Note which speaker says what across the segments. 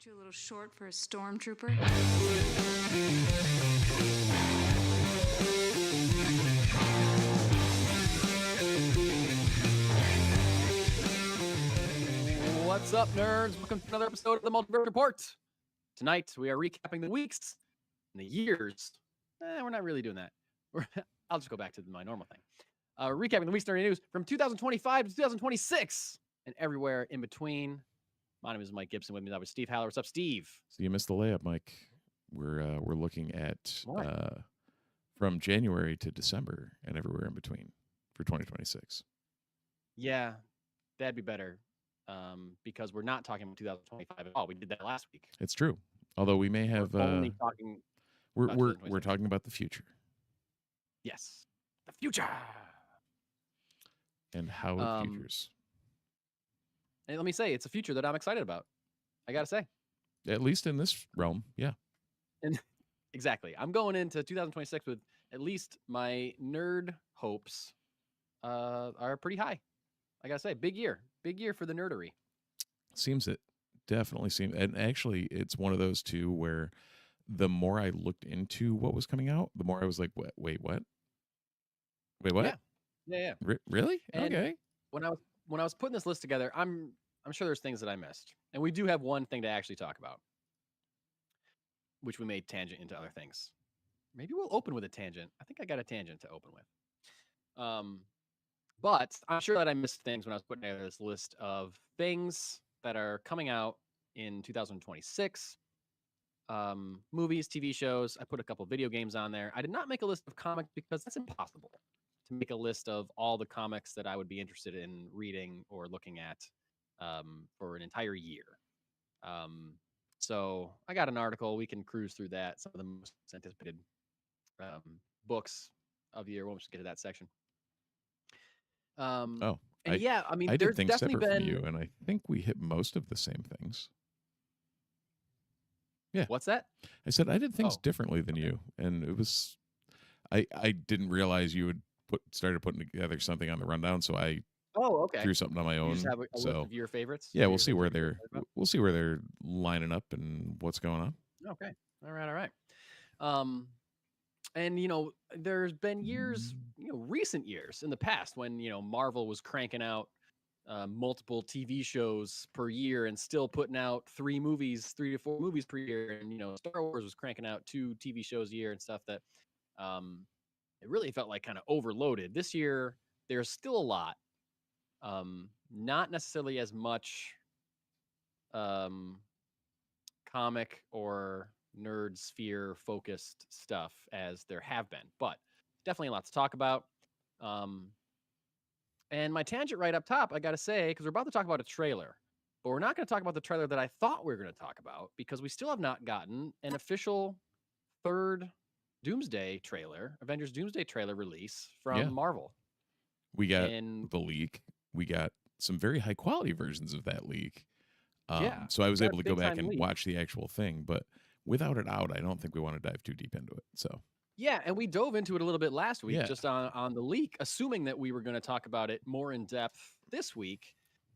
Speaker 1: Aren't you a little short for a stormtrooper?
Speaker 2: What's up, nerds? Welcome to another episode of the Multiverse Report. Tonight, we are recapping the weeks and the years. We're not really doing that. I'll just go back to my normal thing. Recapping the week's nerdy news from 2025 to 2026 and everywhere in between. My name is Mike Gibson. With me, that was Steve Haller. What's up, Steve?
Speaker 3: So you missed the layup, Mike. We're looking at
Speaker 2: What?
Speaker 3: from January to December and everywhere in between for 2026.
Speaker 2: Yeah, that'd be better. Because we're not talking about 2025 at all. We did that last week.
Speaker 3: It's true. Although we may have
Speaker 2: We're only talking.
Speaker 3: we're
Speaker 2: about
Speaker 3: we're
Speaker 2: 2026.
Speaker 3: talking about the future
Speaker 2: Yes, the future.
Speaker 3: and how it futures.
Speaker 2: And let me say, it's a future that I'm excited about. I gotta say,
Speaker 3: At least in this realm, yeah.
Speaker 2: and exactly, I'm going into 2026 with at least my nerd hopes are pretty high. I gotta say, big year for the nerdery.
Speaker 3: Seems it definitely seems, and actually, it's one of those two where the more I looked into what was coming out, the more I was like, wait, what? Wait, what?
Speaker 2: Yeah.
Speaker 3: Really?
Speaker 2: And
Speaker 3: Okay.
Speaker 2: When I was putting this list together, I'm sure there's things that I missed, and we do have one thing to actually talk about, which we may tangent into other things. Maybe we'll open with a tangent. I think I got a tangent to open with. But I'm sure that I missed things when I was putting together this list of things that are coming out in 2026. Movies, TV shows. I put a couple video games on there. I did not make a list of comics because that's impossible to make a list of all the comics that I would be interested in reading or looking at for an entire year. So I got an article. We can cruise through that. Some of the most anticipated books of the year. We'll just get to that section. And I mean,
Speaker 3: I
Speaker 2: there's
Speaker 3: did things
Speaker 2: definitely
Speaker 3: separate
Speaker 2: been.
Speaker 3: from you, and I think we hit most of the same things. Yeah.
Speaker 2: What's that?
Speaker 3: I said I did things
Speaker 2: Oh,
Speaker 3: differently than you, and it was I didn't realize you had started putting together something on the rundown, so I
Speaker 2: Okay.
Speaker 3: threw something on my
Speaker 2: You
Speaker 3: own.
Speaker 2: just have a list
Speaker 3: So
Speaker 2: of your favorites.
Speaker 3: yeah,
Speaker 2: Or
Speaker 3: we'll
Speaker 2: your
Speaker 3: see
Speaker 2: things
Speaker 3: where
Speaker 2: that you're
Speaker 3: they're
Speaker 2: excited about?
Speaker 3: we'll see where they're lining up and what's going on.
Speaker 2: Okay. All right. And there's been years, recent years in the past when Marvel was cranking out multiple TV shows per year and still putting out 3 to 4 movies per year, and Star Wars was cranking out 2 TV shows a year and stuff that it really felt like kind of overloaded. This year, there's still a lot, not necessarily as much comic or nerd sphere focused stuff as there have been, but definitely a lot to talk about. And my tangent right up top, I gotta say, because we're about to talk about a trailer, but we're not going to talk about the trailer that I thought we were going to talk about because we still have not gotten an official third Doomsday trailer, Avengers Doomsday trailer release from Marvel.
Speaker 3: We got the leak. We got some very high quality versions of that leak. So I was able to go back and watch the actual thing, but without it out, I don't think we want to dive too deep into it. So
Speaker 2: yeah, and we dove into it a little bit last week, just on the leak, assuming that we were going to talk about it more in depth this week.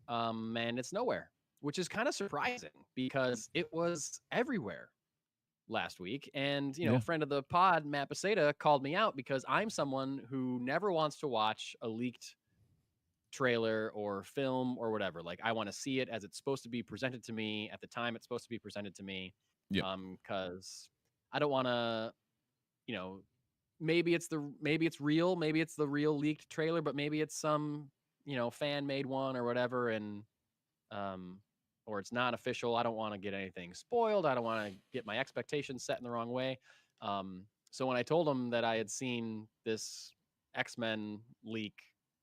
Speaker 2: And it's nowhere, which is kind of surprising because it was everywhere last week. And a friend of the pod, Matt Paseda, called me out because I'm someone who never wants to watch a leaked trailer or film or whatever. Like, I want to see it as it's supposed to be presented to me at the time it's supposed to be presented to me. Because I don't want to, maybe it's real, maybe it's the real leaked trailer, but maybe it's some fan made one or whatever, and or it's not official. I don't want to get anything spoiled. I don't want to get my expectations set in the wrong way. So when I told him that I had seen this X-Men leak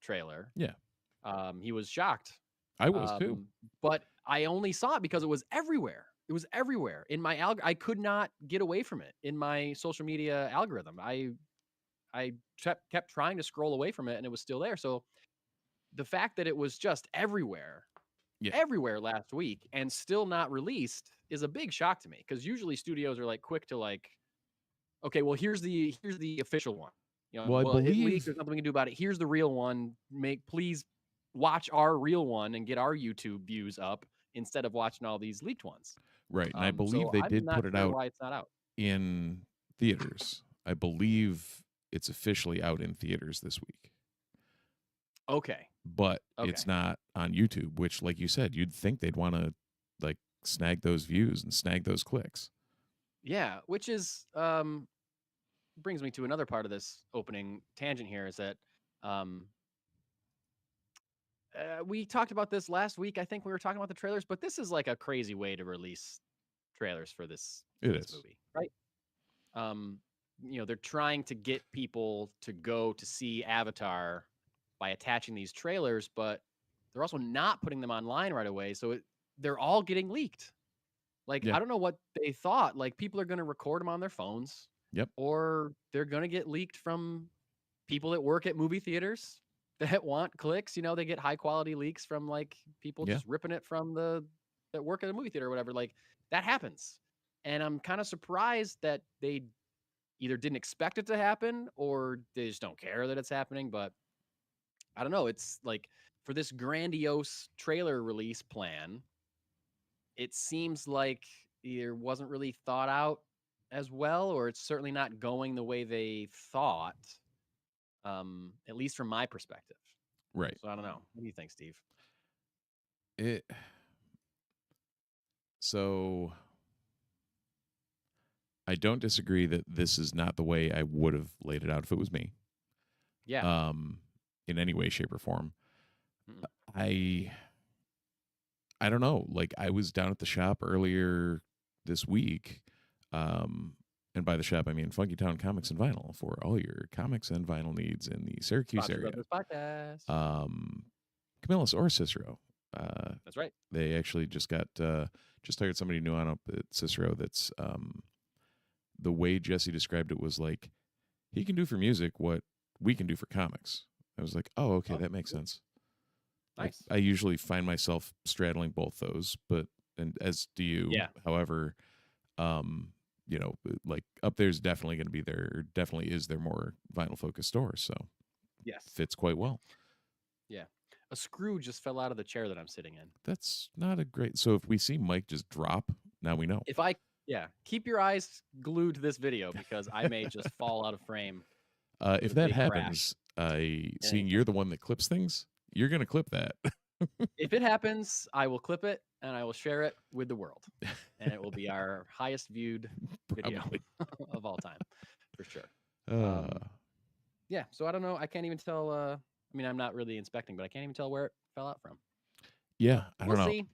Speaker 2: trailer, he was shocked.
Speaker 3: I was too.
Speaker 2: But I only saw it because it was everywhere. It was everywhere in my I could not get away from it in my social media algorithm. I kept trying to scroll away from it, and it was still there. So the fact that it was just everywhere last week and still not released is a big shock to me, because usually studios are like quick to like, okay, well, here's the official one.
Speaker 3: Well, I believe
Speaker 2: it leaked, there's nothing we can do about it. Here's the real one. Please watch our real one and get our YouTube views up instead of watching all these leaked ones.
Speaker 3: Right, and I believe
Speaker 2: So
Speaker 3: they
Speaker 2: I'm
Speaker 3: did
Speaker 2: not
Speaker 3: put it
Speaker 2: sure
Speaker 3: out
Speaker 2: why it's not out.
Speaker 3: in theaters. I believe it's officially out in theaters this week.
Speaker 2: Okay.
Speaker 3: But it's not on YouTube, which, like you said, you'd think they'd want to like snag those views and snag those clicks.
Speaker 2: Yeah, which is brings me to another part of this opening tangent here is that we talked about this last week. I think we were talking about the trailers, but this is like a crazy way to release trailers for this movie, right? They're trying to get people to go to see Avatar by attaching these trailers, but they're also not putting them online right away. So they're all getting leaked. Like, I don't know what they thought. Like, people are going to record them on their phones.
Speaker 3: Yep.
Speaker 2: Or they're going to get leaked from people that work at movie theaters that want clicks. They get high quality leaks from like people just ripping it from that work at a movie theater or whatever. Like, that happens. And I'm kind of surprised that they either didn't expect it to happen or they just don't care that it's happening. But I don't know. It's like for this grandiose trailer release plan, it seems like either wasn't really thought out as well, or it's certainly not going the way they thought, at least from my perspective.
Speaker 3: Right.
Speaker 2: So I don't know. What do you think, Steve?
Speaker 3: So I don't disagree that this is not the way I would have laid it out if it was me.
Speaker 2: Yeah.
Speaker 3: In any way, shape, or form. I don't know. Like, I was down at the shop earlier this week. And by the shop, I mean Funky Town Comics and Vinyl for all your comics and vinyl needs in the Syracuse area. Camillus or Cicero.
Speaker 2: That's right.
Speaker 3: They actually just hired somebody new on up at Cicero. That's the way Jesse described it was like he can do for music what we can do for comics. I was like, oh, okay, that makes sense.
Speaker 2: Nice.
Speaker 3: I usually find myself straddling both those, and as do you.
Speaker 2: Yeah.
Speaker 3: However, like up there's definitely going to be definitely is their more vinyl focused store. So
Speaker 2: yes,
Speaker 3: fits quite well.
Speaker 2: Yeah. A screw just fell out of the chair that I'm sitting in.
Speaker 3: That's not a great. So if we see Mike just drop, now we know.
Speaker 2: Keep your eyes glued to this video because I may just fall out of frame.
Speaker 3: If that happens, seeing you're the one that clips things, you're going to clip that.
Speaker 2: If it happens, I will clip it and I will share it with the world. And it will be our highest viewed video of all time, for sure. Yeah, so I don't know. I can't even tell. I mean, I'm not really inspecting, but I can't even tell where it fell out from.
Speaker 3: Yeah, I don't know.
Speaker 2: See.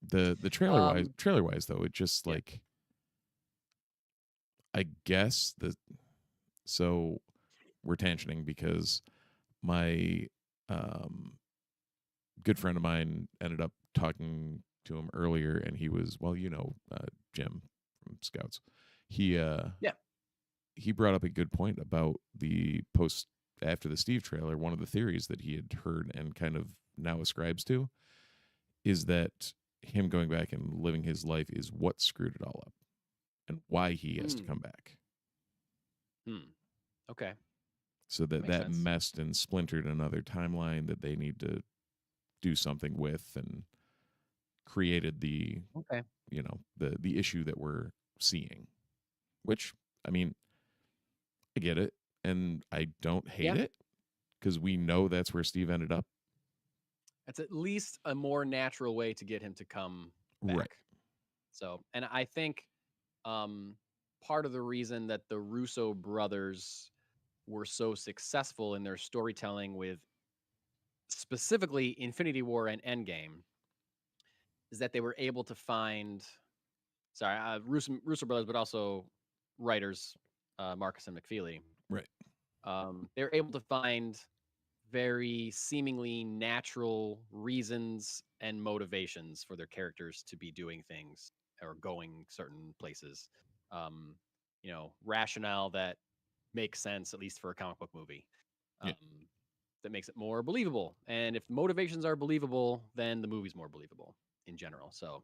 Speaker 3: The trailer wise though, it just like I guess so we're tangenting because my good friend of mine ended up talking to him earlier, and he was Jim from Scouts. He brought up a good point about the post after the Steve trailer. One of the theories that he had heard and kind of now ascribes to is that him going back and living his life is what screwed it all up and why he has to come back.
Speaker 2: Okay.
Speaker 3: So that messed and splintered another timeline that they need to do something with, and created the the issue that we're seeing, which I mean, I get it, and I don't hate it because we know that's where Steve ended up.
Speaker 2: It's at least a more natural way to get him to come back.
Speaker 3: Right.
Speaker 2: So, and I think part of the reason that the Russo brothers were so successful in their storytelling with specifically Infinity War and Endgame is that they were able to find, Russo brothers, but also writers, Marcus and McFeely.
Speaker 3: Right.
Speaker 2: They're able to find very seemingly natural reasons and motivations for their characters to be doing things or going certain places. Rationale that makes sense, at least for a comic book movie. That makes it more believable. And if motivations are believable, then the movie's more believable in general. So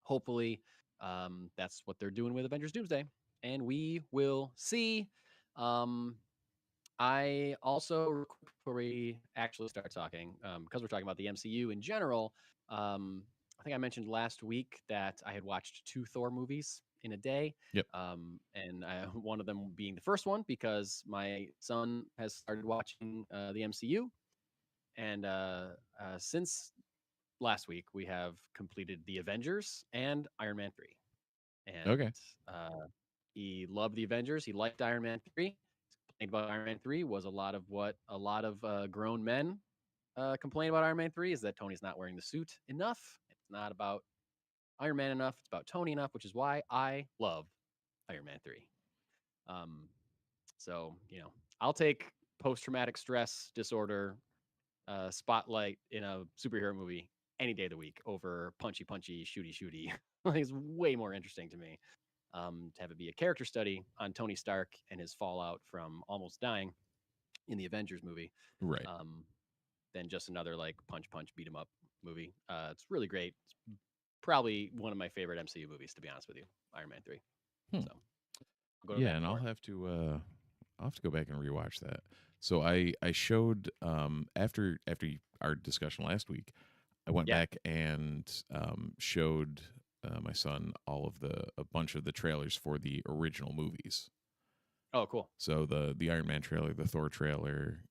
Speaker 2: hopefully that's what they're doing with Avengers Doomsday. And we will see. I also, before we actually start talking, because we're talking about the MCU in general, I think I mentioned last week that I had watched 2 Thor movies in a day.
Speaker 3: Yep.
Speaker 2: And one of them being the first one because my son has started watching the MCU. And since last week, we have completed the Avengers and Iron Man 3. And
Speaker 3: Okay.
Speaker 2: he loved the Avengers. He liked Iron Man 3. Complained about Iron Man 3 was a lot of what a lot of grown men complain about Iron Man 3 is that Tony's not wearing the suit enough. It's not about Iron Man enough. It's about Tony enough, which is why I love Iron Man 3. So, I'll take post-traumatic stress disorder spotlight in a superhero movie any day of the week over punchy, shooty. It's way more interesting to me to have it be a character study on Tony Stark and his fallout from almost dying in the Avengers movie.
Speaker 3: Right.
Speaker 2: Than just another like punch, beat 'em up movie. It's really great. It's probably one of my favorite MCU movies, to be honest with you. Iron Man 3. So
Speaker 3: yeah, and I'll have to go back and rewatch that. So I showed after our discussion last week, I went back and showed my son a bunch of the trailers for the original movies.
Speaker 2: Oh, cool.
Speaker 3: So the Iron Man trailer, the Thor trailer,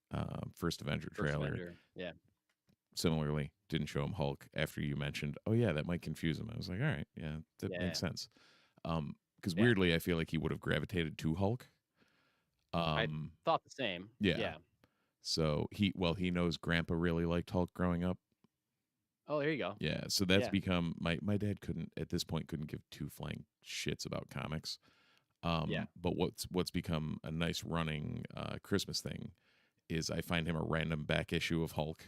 Speaker 3: First Avenger trailer.
Speaker 2: Yeah.
Speaker 3: Similarly, didn't show him Hulk after you mentioned, oh yeah, that might confuse him. I was like, all right, yeah, that makes sense. Because weirdly, I feel like he would have gravitated to Hulk.
Speaker 2: I thought the same. Yeah.
Speaker 3: So he knows Grandpa really liked Hulk growing up.
Speaker 2: Oh, there you go.
Speaker 3: Yeah. So that's become my dad at this point couldn't give two flying shits about comics. But what's become a nice running Christmas thing is I find him a random back issue of Hulk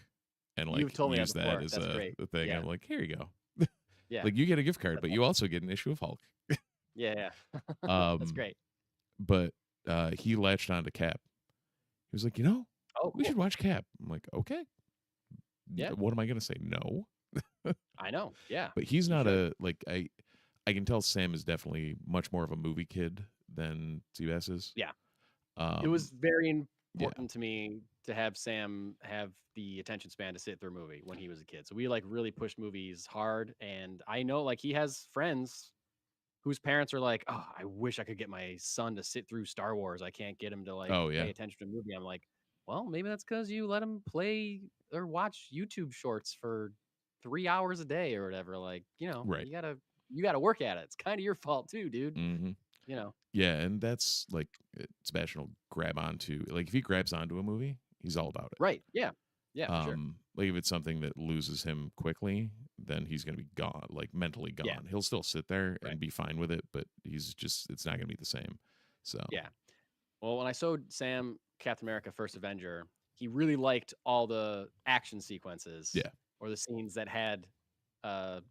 Speaker 3: and like
Speaker 2: You've told me
Speaker 3: use that
Speaker 2: as
Speaker 3: a thing.
Speaker 2: Yeah.
Speaker 3: I'm like, here you go.
Speaker 2: Yeah.
Speaker 3: Like you get a gift card, but you also get an issue of Hulk.
Speaker 2: Yeah. That's great.
Speaker 3: But he latched on to Cap. He was like,
Speaker 2: cool.
Speaker 3: we should watch Cap. I'm like, okay.
Speaker 2: Yeah.
Speaker 3: What am I gonna say? No.
Speaker 2: I know. Yeah.
Speaker 3: But he's not I can tell Sam is definitely much more of a movie kid than Seabass is.
Speaker 2: Yeah. It was very important to me to have Sam have the attention span to sit through a movie when he was a kid. So we like really pushed movies hard. And I know like he has friends whose parents are like, oh, I wish I could get my son to sit through Star Wars. I can't get him to like pay attention to a movie. I'm like, well, maybe that's because you let him play or watch YouTube shorts for 3 hours a day or whatever. Like,
Speaker 3: right.
Speaker 2: you gotta work at it. It's kind of your fault too, dude.
Speaker 3: Mm-hmm. Yeah, and that's like Sebastian will grab onto, like if he grabs onto a movie, he's all about it.
Speaker 2: Right. Yeah. Yeah. Sure.
Speaker 3: Like if it's something that loses him quickly, then he's gonna be gone, like mentally gone. Yeah. He'll still sit there and be fine with it, but it's not gonna be the same. So
Speaker 2: yeah. Well, when I showed Sam Captain America First Avenger, he really liked all the action sequences.
Speaker 3: Yeah.
Speaker 2: Or the scenes that had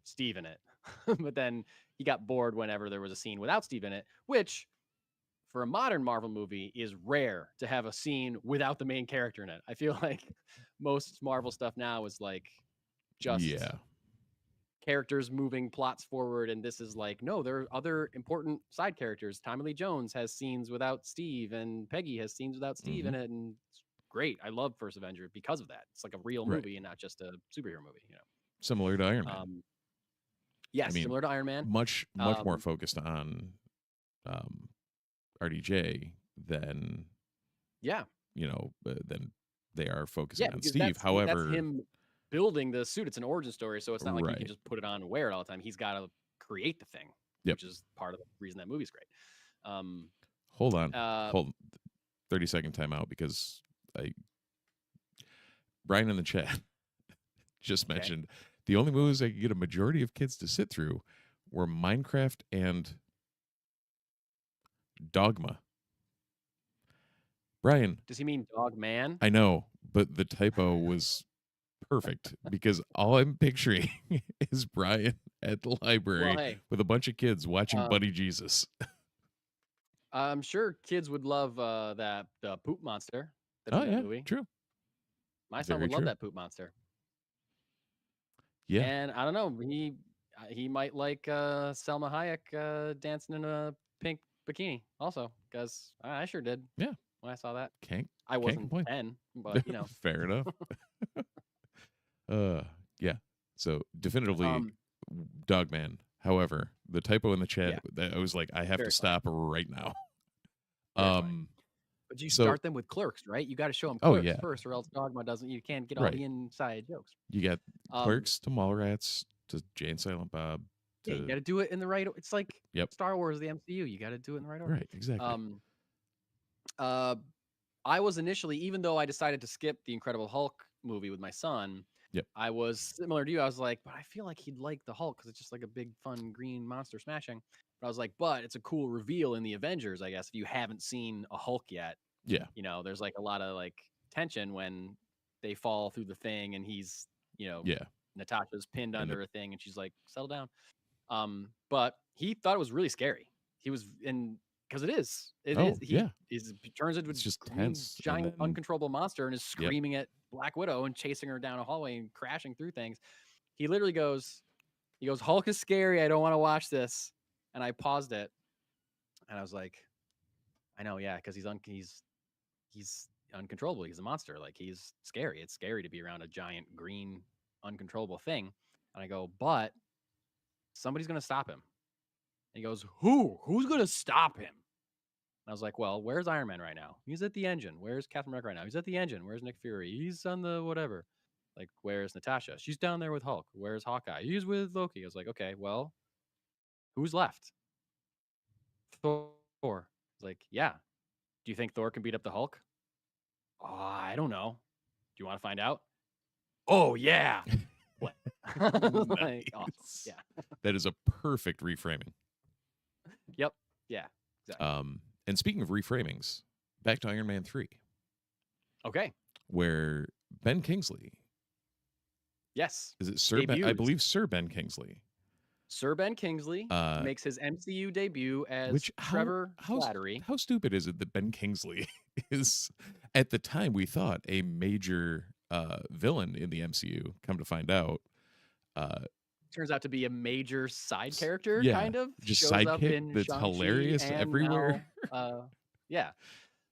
Speaker 2: Steve in it. But then he got bored whenever there was a scene without Steve in it, which for a modern Marvel movie is rare to have a scene without the main character in it. I feel like most Marvel stuff now is like just characters moving plots forward. And this is like, no, there are other important side characters. Tommy Lee Jones has scenes without Steve and Peggy has scenes without Steve in it. And it's great. I love First Avenger because of that. It's like a real movie and not just a superhero movie,
Speaker 3: Similar to Iron Man.
Speaker 2: Yes, similar to Iron Man.
Speaker 3: Much more focused on RDJ than than they are focusing on Steve. However,
Speaker 2: that's him building the suit. It's an origin story, so it's not like you can just put it on and wear it all the time. He's got to create the thing, which is part of the reason that movie's great.
Speaker 3: Hold on, 30-second timeout because Brian in the chat just mentioned the only movies I could get a majority of kids to sit through were Minecraft and Dogma. Brian.
Speaker 2: Does he mean Dog Man?
Speaker 3: I know, but the typo was perfect because all I'm picturing is Brian at the library with a bunch of kids watching Buddy Jesus.
Speaker 2: I'm sure kids would love the poop monster. Movie.
Speaker 3: True.
Speaker 2: My son would love that poop monster.
Speaker 3: Yeah,
Speaker 2: and I don't know, he might like Selma Hayek dancing in a pink bikini also, because I sure did.
Speaker 3: Yeah,
Speaker 2: when I saw that,
Speaker 3: I
Speaker 2: wasn't 10, but
Speaker 3: fair enough. Yeah. So definitively, Dogman. However, the typo in the chat, I was like, I have
Speaker 2: Very
Speaker 3: to stop right now.
Speaker 2: But you start them with Clerks, right? You got to show them
Speaker 3: Oh,
Speaker 2: Clerks
Speaker 3: yeah.
Speaker 2: first, or else Dogma doesn't. You can't get all
Speaker 3: Right.
Speaker 2: the inside jokes.
Speaker 3: You got Clerks to Mallrats to Jay and Silent Bob.
Speaker 2: Yeah, you got to do it in the right. It's like
Speaker 3: Yep.
Speaker 2: Star Wars, the MCU. You got to do it in the right order.
Speaker 3: Right. Exactly.
Speaker 2: I was initially, even though I decided to skip the Incredible Hulk movie with my son,
Speaker 3: Yep.
Speaker 2: I was similar to you. I was like, but I feel like he'd like the Hulk because it's just like a big, fun green monster smashing. But I was like, but it's a cool reveal in the Avengers, I guess, if you haven't seen a Hulk yet.
Speaker 3: Yeah.
Speaker 2: You know, there's like a lot of like tension when they fall through the thing and he's, you know, Natasha's pinned under a thing and she's like, settle down. But he thought it was really scary. He was in. Because it is. He turns into
Speaker 3: just
Speaker 2: a
Speaker 3: tense,
Speaker 2: giant, uncontrollable monster and is screaming at Black Widow and chasing her down a hallway and crashing through things. He literally goes, Hulk is scary. I don't want to watch this. And I paused it. And I was like, I know, yeah, because he's uncontrollable. He's a monster. Like, he's scary. It's scary to be around a giant, green, uncontrollable thing. And I go, but somebody's going to stop him. And he goes, who's going to stop him? And I was like, well, where's Iron Man right now? He's at the engine. Where's Captain America right now? He's at the engine. Where's Nick Fury? He's on the whatever. Like, where's Natasha? She's down there with Hulk. Where's Hawkeye? He's with Loki. I was like, okay, well, who's left? Thor. I was like, yeah. Do you think Thor can beat up the Hulk? Oh, I don't know. Do you want to find out? Oh, yeah. What? Like, awesome. Yeah.
Speaker 3: That is a perfect reframing.
Speaker 2: Yep. Yeah. Exactly.
Speaker 3: And speaking of reframings, back to Iron Man 3.
Speaker 2: Okay.
Speaker 3: Where Ben Kingsley.
Speaker 2: Yes.
Speaker 3: Is it Sir Ben? I believe Sir Ben Kingsley.
Speaker 2: Sir Ben Kingsley makes his MCU debut as Trevor Slattery.
Speaker 3: How stupid is it that Ben Kingsley is, at the time we thought, a major villain in the MCU? Come to find out.
Speaker 2: Turns out to be a major side character, kind of.
Speaker 3: Just
Speaker 2: shows
Speaker 3: sidekick
Speaker 2: up in
Speaker 3: that's
Speaker 2: Shang-Chi
Speaker 3: hilarious everywhere.
Speaker 2: Now,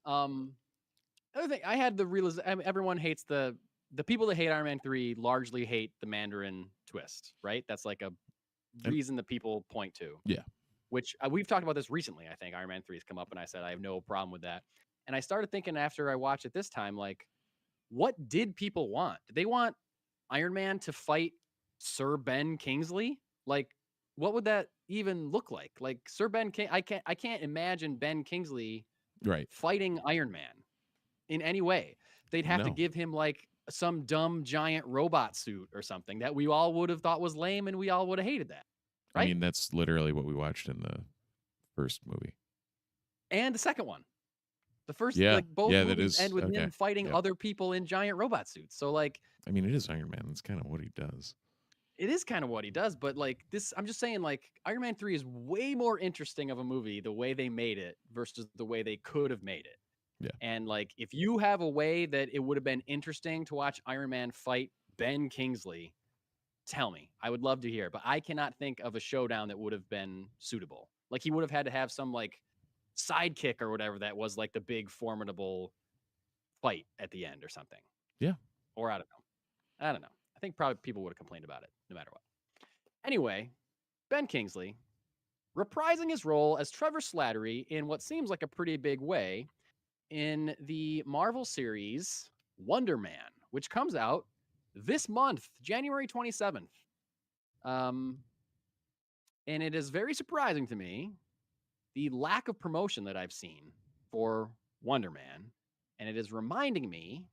Speaker 2: other thing, I had the realization, everyone hates the people that hate Iron Man 3 largely hate the Mandarin twist, right? That's like a reason that people point to.
Speaker 3: Yeah.
Speaker 2: Which we've talked about this recently, I think. Iron Man 3 has come up and I said, I have no problem with that. And I started thinking after I watched it this time, like, what did people want? Did they want Iron Man to fight Sir Ben Kingsley? Like, what would that even look like? Like, Sir Ben King, I can't imagine Ben Kingsley fighting Iron Man in any way. They'd have to give him like some dumb giant robot suit or something that we all would have thought was lame and we all would have hated that. Right?
Speaker 3: I mean, that's literally what we watched in the first movie.
Speaker 2: And the second one. The first, like, both movies end with him fighting other people in giant robot suits. So, like,
Speaker 3: I mean, it is Iron Man. That's kind of what he does.
Speaker 2: It is kind of what he does, but like this, I'm just saying, like, Iron Man 3 is way more interesting of a movie the way they made it versus the way they could have made it.
Speaker 3: Yeah.
Speaker 2: And like, if you have a way that it would have been interesting to watch Iron Man fight Ben Kingsley, tell me. I would love to hear, but I cannot think of a showdown that would have been suitable. Like, he would have had to have some like sidekick or whatever that was like the big formidable fight at the end or something.
Speaker 3: Yeah.
Speaker 2: Or I don't know. I think probably people would have complained about it no matter what. Anyway, Ben Kingsley reprising his role as Trevor Slattery in what seems like a pretty big way in the Marvel series Wonder Man, which comes out this month, January 27th. And it is very surprising to me the lack of promotion that I've seen for Wonder Man. And it is reminding me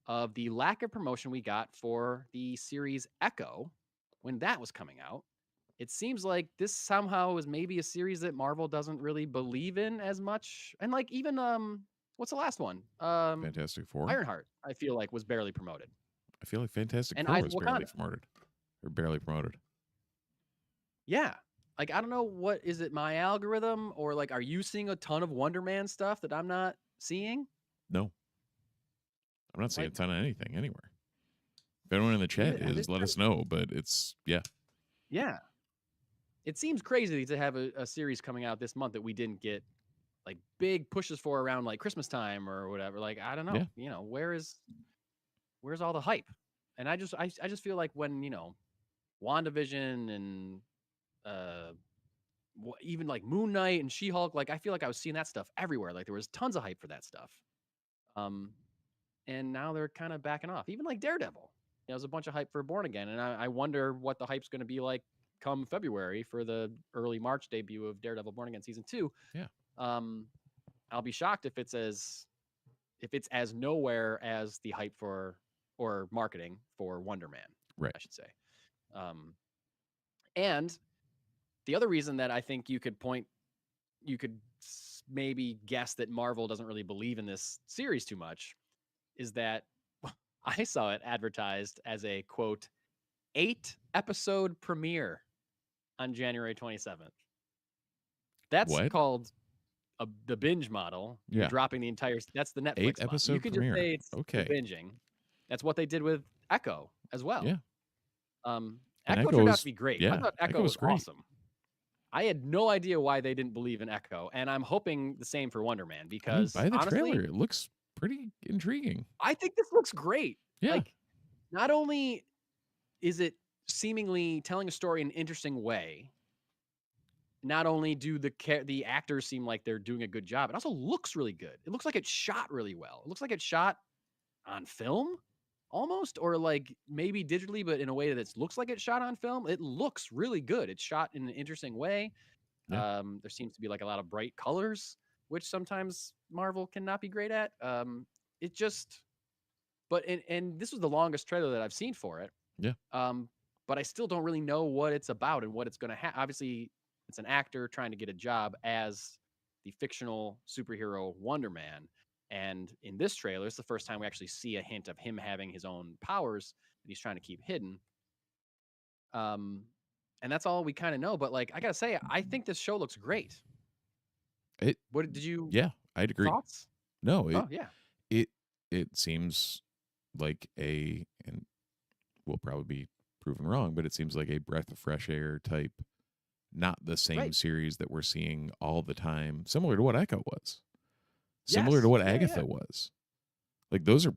Speaker 2: of the lack of promotion we got for the series Echo when that was coming out. It seems like this somehow is maybe a series that Marvel doesn't really believe in as much. And like, even what's the last one?
Speaker 3: Fantastic Four.
Speaker 2: Ironheart, I feel like, was barely promoted.
Speaker 3: I feel like Fantastic Four was barely promoted.
Speaker 2: Yeah. Like, I don't know, what is it, my algorithm, or like, are you seeing a ton of Wonder Man stuff that I'm not seeing?
Speaker 3: No. I'm not seeing a ton of anything anywhere. If anyone in the chat is, let us know. But it's, yeah.
Speaker 2: It seems crazy to have a series coming out this month that we didn't get like big pushes for around like Christmas time or whatever. Like, I don't know.
Speaker 3: Yeah.
Speaker 2: You know, where's all the hype? And I just feel like when, you know, WandaVision and even like Moon Knight and She-Hulk. Like, I feel like I was seeing that stuff everywhere. Like, there was tons of hype for that stuff. And now they're kind of backing off. Even like Daredevil, there's a bunch of hype for Born Again, and I wonder what the hype's going to be like come February for the early March debut of Daredevil Born Again season 2.
Speaker 3: Yeah.
Speaker 2: I'll be shocked if it's as nowhere as the hype for or marketing for Wonder Man,
Speaker 3: right?
Speaker 2: I should say. And the other reason that I think you could maybe guess that Marvel doesn't really believe in this series too much is that I saw it advertised as a, quote, 8-episode premiere on January 27th. That's
Speaker 3: what?
Speaker 2: called the binge model.
Speaker 3: Yeah.
Speaker 2: You're dropping the entire... That's the Netflix
Speaker 3: 8-episode
Speaker 2: You can
Speaker 3: premiere.
Speaker 2: just say it's
Speaker 3: okay.
Speaker 2: binging. That's what they did with Echo as well.
Speaker 3: Yeah.
Speaker 2: Echo turned out to be great.
Speaker 3: Yeah,
Speaker 2: I thought Echo was
Speaker 3: great.
Speaker 2: awesome. I had no idea why they didn't believe in Echo, and I'm hoping the same for Wonder Man because
Speaker 3: by the
Speaker 2: honestly,
Speaker 3: trailer, it looks pretty intriguing.
Speaker 2: I think this looks great.
Speaker 3: Yeah.
Speaker 2: Like, not only is it seemingly telling a story in an interesting way, not only do the actors seem like they're doing a good job, it also looks really good. It looks like it's shot really well. It looks like it's shot on film almost, or like maybe digitally, but in a way that looks like it's shot on film. It looks really good. It's shot in an interesting way.
Speaker 3: Yeah.
Speaker 2: There seems to be like a lot of bright colors, which sometimes Marvel cannot be great at. It just, and this was the longest trailer that I've seen for it.
Speaker 3: Yeah.
Speaker 2: But I still don't really know what it's about and what it's going to have. Obviously, it's an actor trying to get a job as the fictional superhero Wonder Man. And in this trailer, it's the first time we actually see a hint of him having his own powers that he's trying to keep hidden. And that's all we kind of know. But like, I gotta say, I think this show looks great. What did you?
Speaker 3: Yeah, I'd agree.
Speaker 2: Thoughts?
Speaker 3: No,
Speaker 2: yeah.
Speaker 3: It seems like and we'll probably be proven wrong, but it seems like a breath of fresh air type, not the same series that we're seeing all the time, similar to what Echo was. Similar to what Agatha was. Like, those are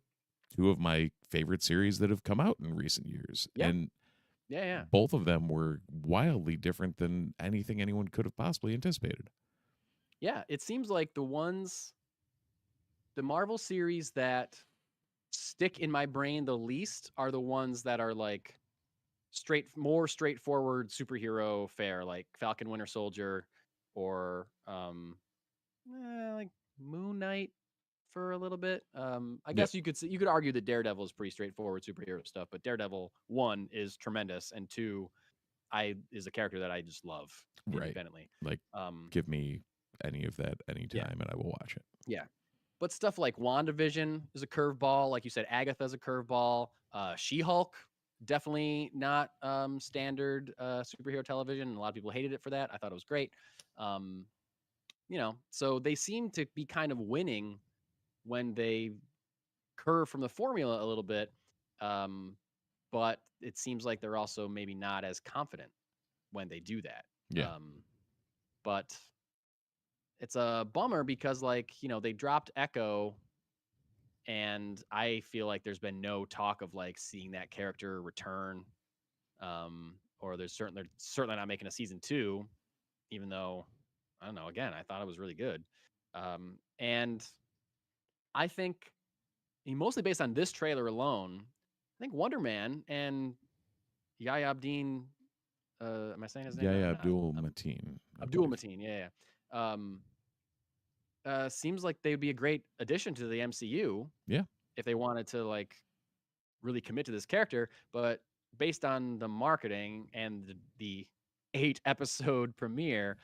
Speaker 3: two of my favorite series that have come out in recent years.
Speaker 2: Yeah.
Speaker 3: And
Speaker 2: yeah.
Speaker 3: both of them were wildly different than anything anyone could have possibly anticipated.
Speaker 2: Yeah, it seems like the Marvel series that stick in my brain the least are the ones that are like more straightforward superhero fare, like Falcon Winter Soldier or like Moon Knight for a little bit. I guess you could argue that Daredevil is pretty straightforward superhero stuff, but Daredevil 1 is tremendous, and 2 is a character that I just love independently.
Speaker 3: Like, give me any of that anytime and I will watch it.
Speaker 2: Yeah. But stuff like WandaVision is a curveball. Like you said, Agatha's a curveball. She-Hulk, definitely not standard superhero television. And a lot of people hated it for that. I thought it was great. So they seem to be kind of winning when they curve from the formula a little bit. But it seems like they're also maybe not as confident when they do that.
Speaker 3: Yeah.
Speaker 2: But it's a bummer because, like, they dropped Echo, and I feel like there's been no talk of like seeing that character return. Or they're certainly not making a season 2, even though, I don't know, again, I thought it was really good. And I think, mostly based on this trailer alone, I think Wonder Man and Yahya Abdin, am I saying his name?
Speaker 3: Yahya Abdul-Mateen.
Speaker 2: Abdul-Mateen, yeah. Seems like they would be a great addition to the MCU.
Speaker 3: Yeah.
Speaker 2: If they wanted to like really commit to this character, but based on the marketing and the 8-episode premiere,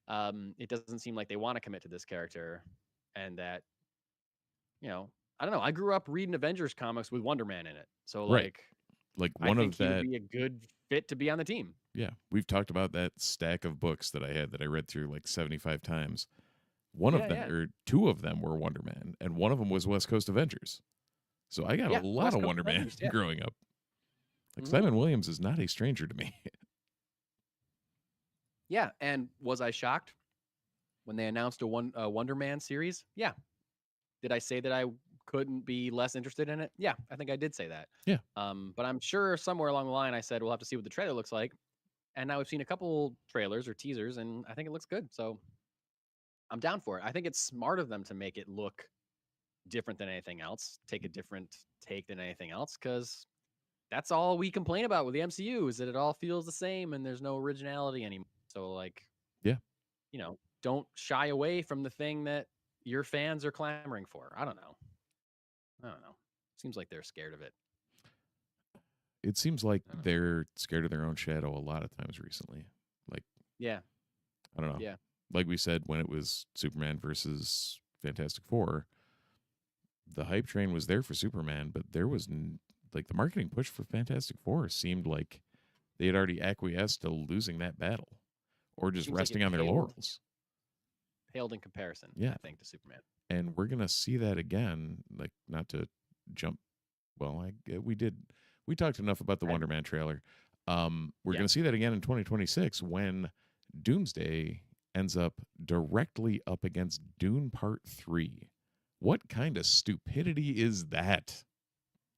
Speaker 2: it doesn't seem like they want to commit to this character, and that, I don't know. I grew up reading Avengers comics with Wonder Man in it, so like
Speaker 3: one
Speaker 2: I
Speaker 3: of
Speaker 2: think he
Speaker 3: that
Speaker 2: would be a good fit to be on the team.
Speaker 3: Yeah, we've talked about that stack of books that I had that I read through like 75 times. One of them, or two of them, were Wonder Man, and one of them was West Coast Avengers. So I got a lot of Wonder Man growing up. Like, Simon Williams is not a stranger to me.
Speaker 2: Yeah, and was I shocked when they announced a Wonder Man series? Yeah. Did I say that I couldn't be less interested in it. Yeah, I think I did say that.
Speaker 3: Yeah.
Speaker 2: But I'm sure somewhere along the line I said we'll have to see what the trailer looks like. And now we've seen a couple trailers or teasers, and I think it looks good. So I'm down for it. I think it's smart of them to make it look different than anything else, take a different take than anything else, because that's all we complain about with the MCU is that it all feels the same and there's no originality anymore. So, like,
Speaker 3: yeah,
Speaker 2: don't shy away from the thing that your fans are clamoring for. I don't know. Seems like they're scared of it.
Speaker 3: It seems like they're scared of their own shadow a lot of times recently. Like,
Speaker 2: yeah,
Speaker 3: I don't know.
Speaker 2: Yeah,
Speaker 3: like we said when it was Superman versus Fantastic Four, the hype train was there for Superman, but there was like the marketing push for Fantastic Four seemed like they had already acquiesced to losing that battle, or just resting on their laurels.
Speaker 2: Paled in comparison,
Speaker 3: yeah,
Speaker 2: I think, to Superman.
Speaker 3: And we're gonna see that again. Like, not to jump. Well, we talked enough about the Wonder Man trailer. We're gonna see that again in 2026 when Doomsday ends up directly up against Dune Part 3. What kind of stupidity is that?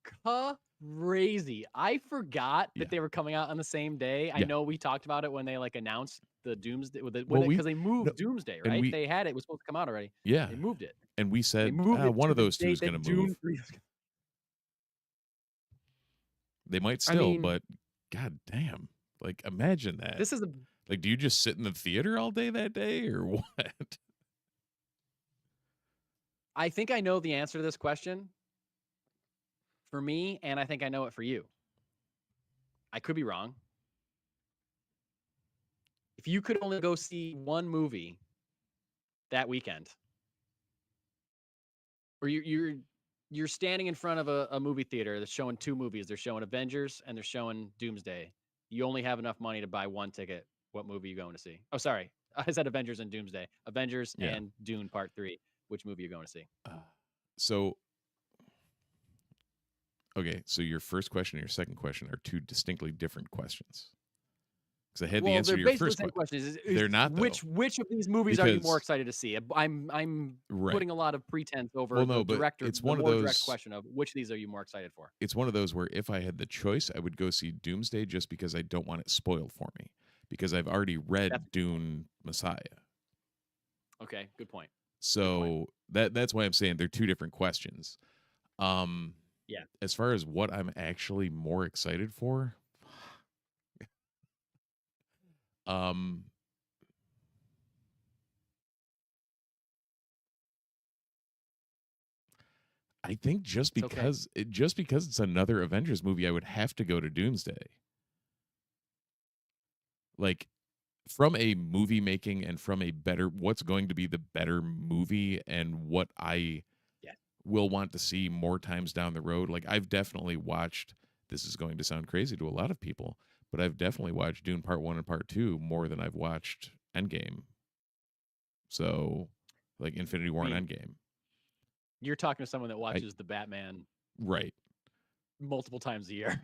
Speaker 2: Crazy. I forgot that they were coming out on the same day. I know we talked about it when they announced the Doomsday because they moved Doomsday, right? They had it was supposed to come out already.
Speaker 3: Yeah.
Speaker 2: They moved it.
Speaker 3: And we said one of those two is going to move. They might still, but god damn. Like, imagine that.
Speaker 2: This is
Speaker 3: like, do you just sit in the theater all day that day or what?
Speaker 2: I think I know the answer to this question for me, and I think I know it for you. I could be wrong. If you could only go see one movie that weekend, or you're standing in front of a movie theater that's showing two movies. They're showing Avengers and they're showing Doomsday. You only have enough money to buy one ticket. What movie are you going to see? Oh, sorry. I said Avengers and Doomsday. Avengers and Dune Part 3. Which movie are you going to see?
Speaker 3: Okay, so your first question and your second question are two distinctly different questions. Because I had the answer to your first question. They're not, though.
Speaker 2: Which of these movies are you more excited to see? I'm putting a lot of pretense over the director.
Speaker 3: It's one of those
Speaker 2: direct question of which of these are you more excited for?
Speaker 3: It's one of those where if I had the choice, I would go see Doomsday just because I don't want it spoiled for me. Because I've already read Dune Messiah.
Speaker 2: Okay, good point.
Speaker 3: So that's why I'm saying they're two different questions. As far as what I'm actually more excited for, I think just because it's another Avengers movie, I would have to go to Doomsday. Like, from a movie making and from what's going to be the better movie and what I will want to see more times down the road. Like, I've definitely watched, this is going to sound crazy to a lot of people, but I've definitely watched Dune Part 1 and Part 2 more than I've watched Endgame. So, like, Infinity War and Endgame.
Speaker 2: You're talking to someone that watches the Batman multiple times a year.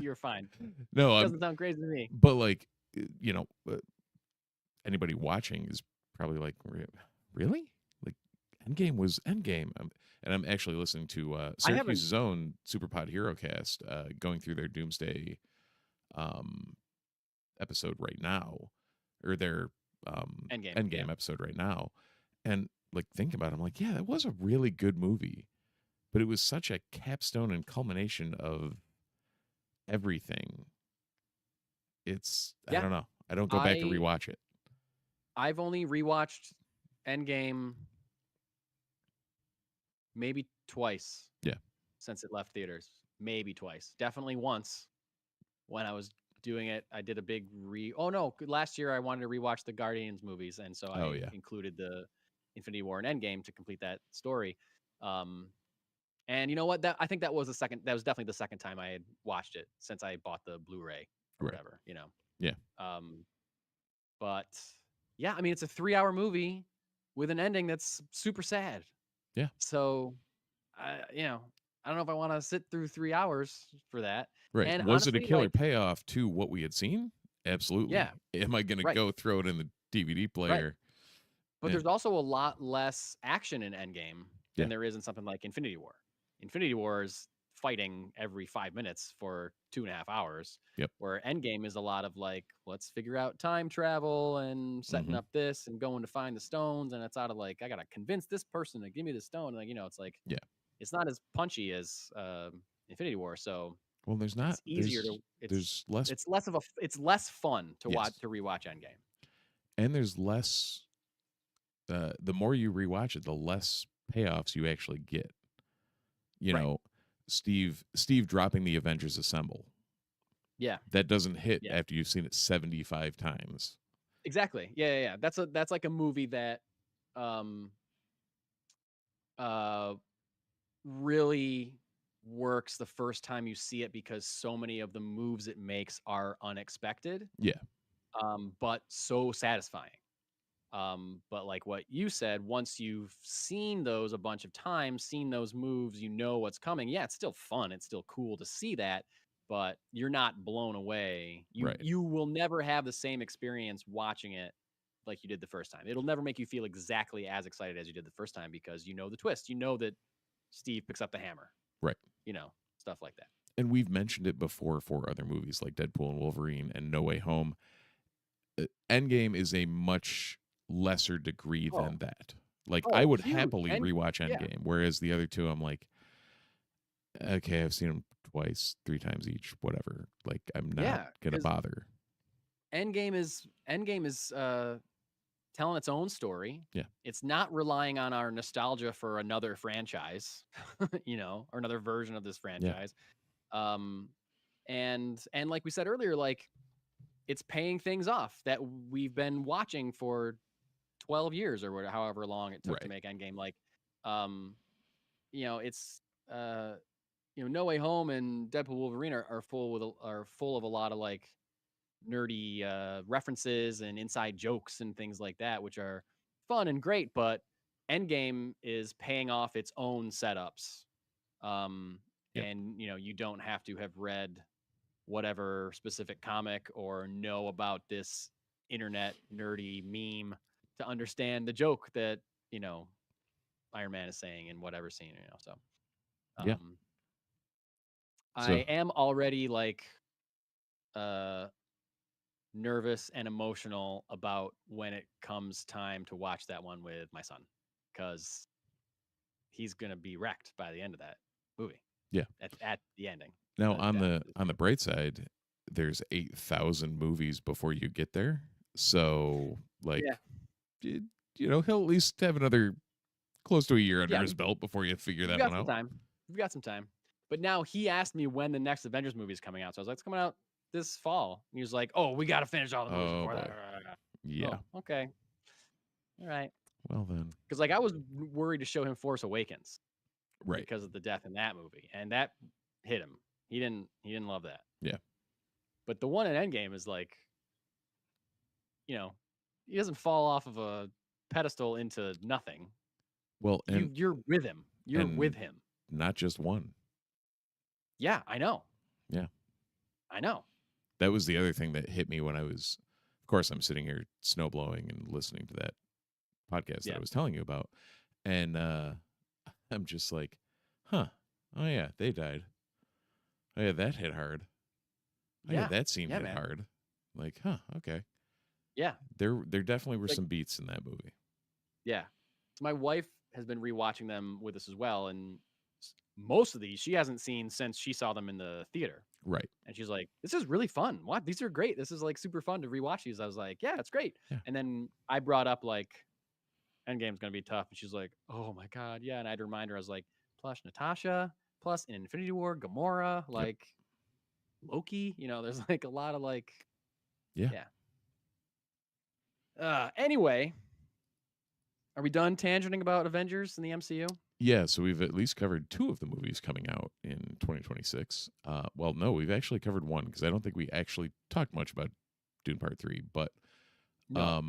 Speaker 2: You're fine.
Speaker 3: No,
Speaker 2: it doesn't sound crazy to me.
Speaker 3: But, like, anybody watching is probably like, really? Like, Endgame was Endgame. And I'm actually listening to Syracuse's own Superpod Hero Cast going through their Doomsday episode right now, or their Endgame episode right now. And, like, thinking about it, I'm like, yeah, that was a really good movie. But it was such a capstone and culmination of everything. I don't know. I don't go back to rewatch it.
Speaker 2: I've only rewatched Endgame maybe twice. Since it left theaters. Maybe twice. Definitely once when I was doing it. I did a big last year I wanted to rewatch the Guardians movies, and so I included the Infinity War and Endgame to complete that story. And you know what? I think that was definitely the second time I had watched it since I bought the Blu-ray or whatever,
Speaker 3: Yeah.
Speaker 2: But yeah, I mean, it's a 3-hour movie with an ending that's super sad.
Speaker 3: Yeah.
Speaker 2: So, I don't know if I want to sit through 3 hours for that.
Speaker 3: Right.
Speaker 2: And
Speaker 3: was
Speaker 2: honestly,
Speaker 3: it a killer payoff to what we had seen? Absolutely.
Speaker 2: Yeah.
Speaker 3: Am I going to go throw it in the DVD player?
Speaker 2: But there's also a lot less action in Endgame than there is in something like Infinity War. Infinity War is fighting every 5 minutes for 2.5 hours.
Speaker 3: Yep.
Speaker 2: Where Endgame is a lot of like, let's figure out time travel and setting up this and going to find the stones. And it's out of like, I got to convince this person to give me the stone. And like, it's like, it's not as punchy as Infinity War. So
Speaker 3: well, there's not.
Speaker 2: It's easier
Speaker 3: there's less.
Speaker 2: It's less fun to rewatch Endgame.
Speaker 3: And there's less. The more you rewatch it, the less payoffs you actually get. You know, Steve dropping the Avengers Assemble.
Speaker 2: Yeah,
Speaker 3: that doesn't hit after you've seen it 75 times.
Speaker 2: Exactly. Yeah. That's like a movie that, really works the first time you see it because so many of the moves it makes are unexpected.
Speaker 3: Yeah.
Speaker 2: But so satisfying. But like what you said, once you've seen those a bunch of times, seen those moves, you know what's coming. Yeah, it's still fun. It's still cool to see that, but you're not blown away. You will never have the same experience watching it like you did the first time. It'll never make you feel exactly as excited as you did the first time because you know the twist. You know that Steve picks up the hammer.
Speaker 3: Right.
Speaker 2: Stuff like that.
Speaker 3: And we've mentioned it before for other movies like Deadpool and Wolverine and No Way Home. Endgame is a much lesser degree than that. Like I would happily rewatch Endgame, whereas the other two I'm like, okay, I've seen them twice, 3 times each, whatever. Like I'm not gonna bother.
Speaker 2: Endgame is telling its own story.
Speaker 3: Yeah.
Speaker 2: It's not relying on our nostalgia for another franchise, or another version of this franchise. Yeah. And like we said earlier, like it's paying things off that we've been watching for 12 years or whatever, however long it took to make Endgame. Like, it's, No Way Home and Deadpool Wolverine are full of a lot of like nerdy references and inside jokes and things like that, which are fun and great. But Endgame is paying off its own setups, and you don't have to have read whatever specific comic or know about this internet nerdy meme to understand the joke that Iron Man is saying in whatever scene. So I am already like nervous and emotional about when it comes time to watch that one with my son, because he's gonna be wrecked by the end of that movie.
Speaker 3: Yeah,
Speaker 2: at the ending.
Speaker 3: Now on the bright side, there's 8,000 movies before you get there, so like, he'll at least have another close to a year under his belt before you figure that one out.
Speaker 2: We've got some time. But now he asked me when the next Avengers movie is coming out, so I was like, it's coming out this fall. And he was like, "Oh, we got to finish all the movies before that."
Speaker 3: Yeah.
Speaker 2: Oh, okay. All right.
Speaker 3: Well then,
Speaker 2: because like I was worried to show him Force Awakens,
Speaker 3: right?
Speaker 2: Because of the death in that movie, and that hit him. He didn't love that.
Speaker 3: Yeah.
Speaker 2: But the one in Endgame is like, he doesn't fall off of a pedestal into nothing.
Speaker 3: Well, and
Speaker 2: you're with him. You're with him.
Speaker 3: Not just one.
Speaker 2: Yeah, I know.
Speaker 3: Yeah.
Speaker 2: I know.
Speaker 3: That was the other thing that hit me when I was, of course, I'm sitting here snowblowing and listening to that podcast that I was telling you about. And I'm just like, huh. Oh, yeah, they died. Oh, yeah, that hit hard. Oh, yeah, that scene hit hard. Like, huh, okay.
Speaker 2: Yeah.
Speaker 3: There definitely were some beats in that movie.
Speaker 2: Yeah. So my wife has been rewatching them with us as well. And most of these she hasn't seen since she saw them in the theater.
Speaker 3: Right.
Speaker 2: And she's like, this is really fun. What? These are great. This is like super fun to rewatch these. I was like, yeah, it's great.
Speaker 3: Yeah.
Speaker 2: And then I brought up like, Endgame's going to be tough. And she's like, oh my God. Yeah. And I'd remind her, I was like, plus Natasha, plus in Infinity War, Gamora, like Loki, there's like a lot of like, anyway, are we done tangenting about Avengers in the MCU?
Speaker 3: Yeah, so we've at least covered 2 of the movies coming out in 2026. Well, no, we've actually covered one because I don't think we actually talked much about Dune Part 3. But,
Speaker 2: I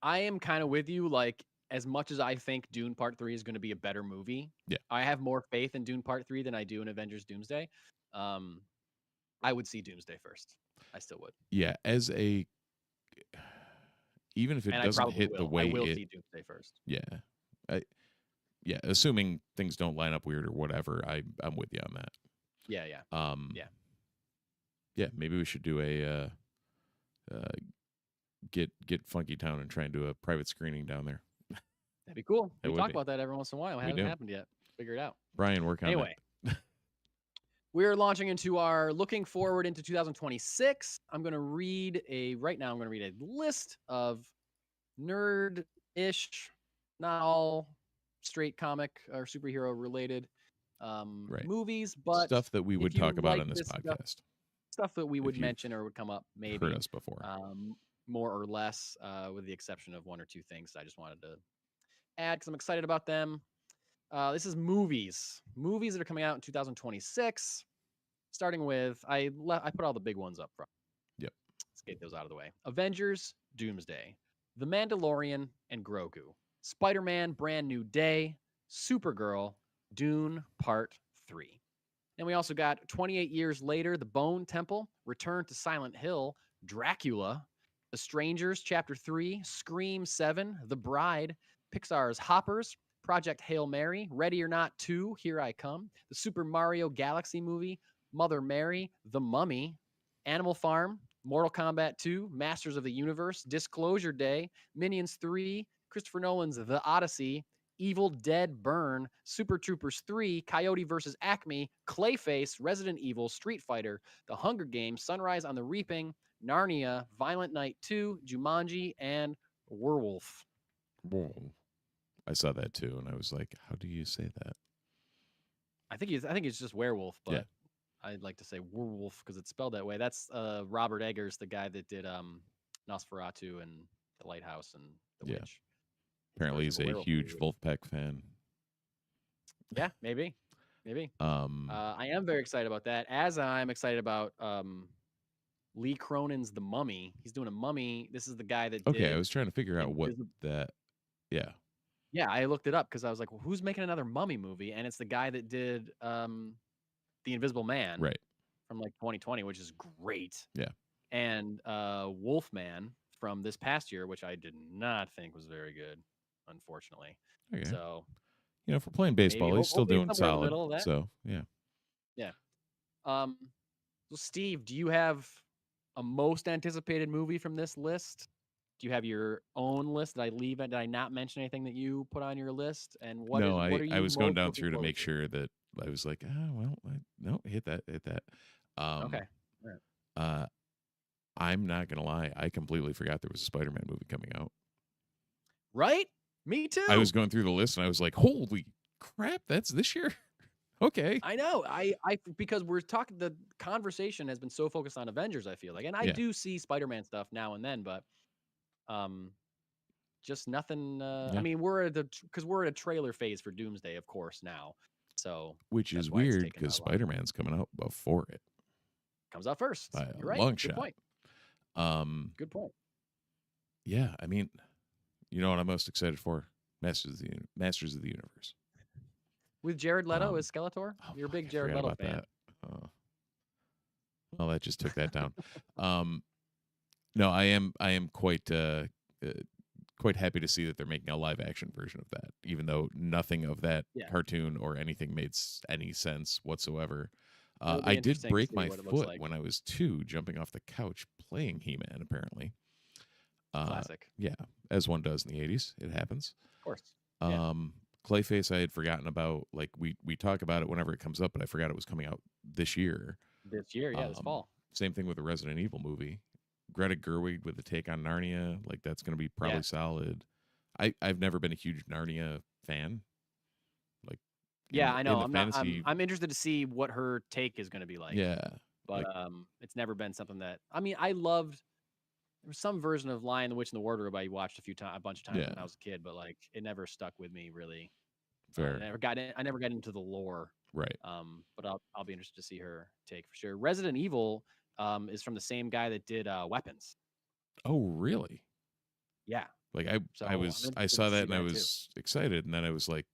Speaker 2: am kind of with you. Like, as much as I think Dune Part 3 is going to be a better movie, I have more faith in Dune Part 3 than I do in Avengers Doomsday. I would see Doomsday first. I still would.
Speaker 3: Yeah, as a even if it
Speaker 2: and
Speaker 3: doesn't hit the way
Speaker 2: I will
Speaker 3: it,
Speaker 2: see Doomsday first.
Speaker 3: Yeah, assuming things don't line up weird or whatever, I'm with you on that.
Speaker 2: Yeah.
Speaker 3: Yeah, maybe we should do a get Funky Town and try and do a private screening down there.
Speaker 2: That'd be cool. We talk about that every once in a while. It hasn't
Speaker 3: do.
Speaker 2: happened yet. Figure it out.
Speaker 3: Brian, work on it.
Speaker 2: Anyway, we're launching into our looking forward into 2026. I'm going to read a list of nerd-ish, not all straight comic or superhero related movies, but
Speaker 3: stuff that we would talk about on this podcast.
Speaker 2: Stuff that we would mention or would come up maybe.
Speaker 3: Heard us before.
Speaker 2: More or less, with the exception of one or two things I just wanted to add because I'm excited about them. This is movies that are coming out in 2026. Starting with, I put all the big ones up front.
Speaker 3: Yep.
Speaker 2: Let's get those out of the way. Avengers, Doomsday, The Mandalorian, and Grogu. Spider-Man, Brand New Day, Supergirl, Dune Part 3. Then we also got 28 years later, The Bone Temple, Return to Silent Hill, Dracula, The Strangers, Chapter 3, Scream 7, The Bride, Pixar's Hoppers, Project Hail Mary, Ready or Not 2, Here I Come, the Super Mario Galaxy movie, Mother Mary, The Mummy, Animal Farm, Mortal Kombat 2, Masters of the Universe, Disclosure Day, Minions 3, Christopher Nolan's The Odyssey, Evil Dead Burn, Super Troopers 3, Coyote vs. Acme, Clayface, Resident Evil, Street Fighter, The Hunger Games, Sunrise on the Reaping, Narnia, Violent Night 2, Jumanji, and Werewolf.
Speaker 3: Whoa. I saw that too, and I was like, how do you say that?
Speaker 2: I think it's just werewolf, but
Speaker 3: yeah.
Speaker 2: I'd like to say werewolf because it's spelled that way. That's Robert Eggers, the guy that did Nosferatu and The Lighthouse and The Witch.
Speaker 3: Apparently he's a huge Wolfpack fan.
Speaker 2: Yeah, maybe. I am very excited about that, as I'm excited about Lee Cronin's The Mummy. He's doing a mummy. This is the guy that did...
Speaker 3: I was trying to figure out what that... Yeah.
Speaker 2: Yeah, I looked it up because I was like, well, who's making another mummy movie? And it's the guy that did The Invisible Man.
Speaker 3: Right.
Speaker 2: From like 2020, which is great.
Speaker 3: Yeah.
Speaker 2: And Wolfman from this past year, which I did not think was very good, unfortunately.
Speaker 3: Okay.
Speaker 2: So,
Speaker 3: if we're playing baseball, he's still doing solid. So, yeah.
Speaker 2: Yeah. So, Steve, do you have a most anticipated movie from this list? Do you have your own list? Did I not mention anything that you put on your list? And what are you
Speaker 3: I was going down through to make sure that I was like, no, hit that.
Speaker 2: Okay.
Speaker 3: Right. I'm not gonna lie, I completely forgot there was a Spider-Man movie coming out.
Speaker 2: Right? Me too.
Speaker 3: I was going through the list and I was like, holy crap, that's this year. Okay.
Speaker 2: I know. I because we're talking, the conversation has been so focused on Avengers, I feel like, and I do see Spider-Man stuff now and then, but just nothing. I mean, we're at a trailer phase for Doomsday, of course, now. So,
Speaker 3: which is weird because Spider-Man's coming out before it.
Speaker 2: Comes out first.
Speaker 3: By
Speaker 2: You're right.
Speaker 3: Long
Speaker 2: Good
Speaker 3: shot.
Speaker 2: point. Good point.
Speaker 3: Yeah, I mean, you know what I'm most excited for? Masters of the Universe.
Speaker 2: With Jared Leto as Skeletor? You're a big Jared Leto fan.
Speaker 3: Well, that just took that down. No, I am quite happy to see that they're making a live action version of that, even though nothing of that cartoon or anything made any sense whatsoever. I did break my foot when I was 2, jumping off the couch playing He-Man, apparently.
Speaker 2: Classic.
Speaker 3: Yeah, as one does in the 80s. It happens.
Speaker 2: Of course.
Speaker 3: Clayface I had forgotten about. Like, we talk about it whenever it comes up, but I forgot it was coming out this year.
Speaker 2: This fall.
Speaker 3: Same thing with the Resident Evil movie. Greta Gerwig with the take on Narnia. Like, that's going to be probably solid. I've never been a huge Narnia fan. Like,
Speaker 2: I know. I'm interested to see what her take is going to be like.
Speaker 3: Yeah.
Speaker 2: But it's never been something that, I mean, I loved. There was some version of Lion, the Witch, and the Wardrobe I watched a bunch of times when I was a kid, but like it never stuck with me really.
Speaker 3: Fair.
Speaker 2: I never got into the lore.
Speaker 3: Right.
Speaker 2: But I'll be interested to see her take for sure. Resident Evil is from the same guy that did Weapons.
Speaker 3: Oh, really?
Speaker 2: Yeah.
Speaker 3: Like I saw that and I was excited, and then I was like,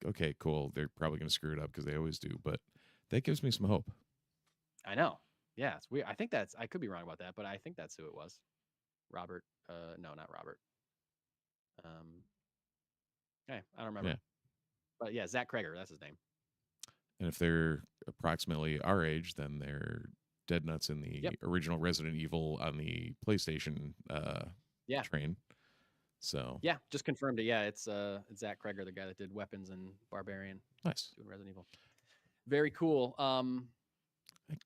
Speaker 3: okay, cool. They're probably going to screw it up because they always do, but that gives me some hope.
Speaker 2: I know. Yeah, it's weird. I could be wrong about that, but I think that's who it was. Robert. No, not Robert. Okay, I don't remember.
Speaker 3: Yeah.
Speaker 2: But yeah, Zach Kreger, that's his name.
Speaker 3: And if they're approximately our age, then they're dead nuts in the original Resident Evil on the PlayStation train. So
Speaker 2: yeah, just confirmed it. Yeah, it's Zach Kreger, the guy that did Weapons and Barbarian.
Speaker 3: Nice.
Speaker 2: Doing Resident Evil. Very cool.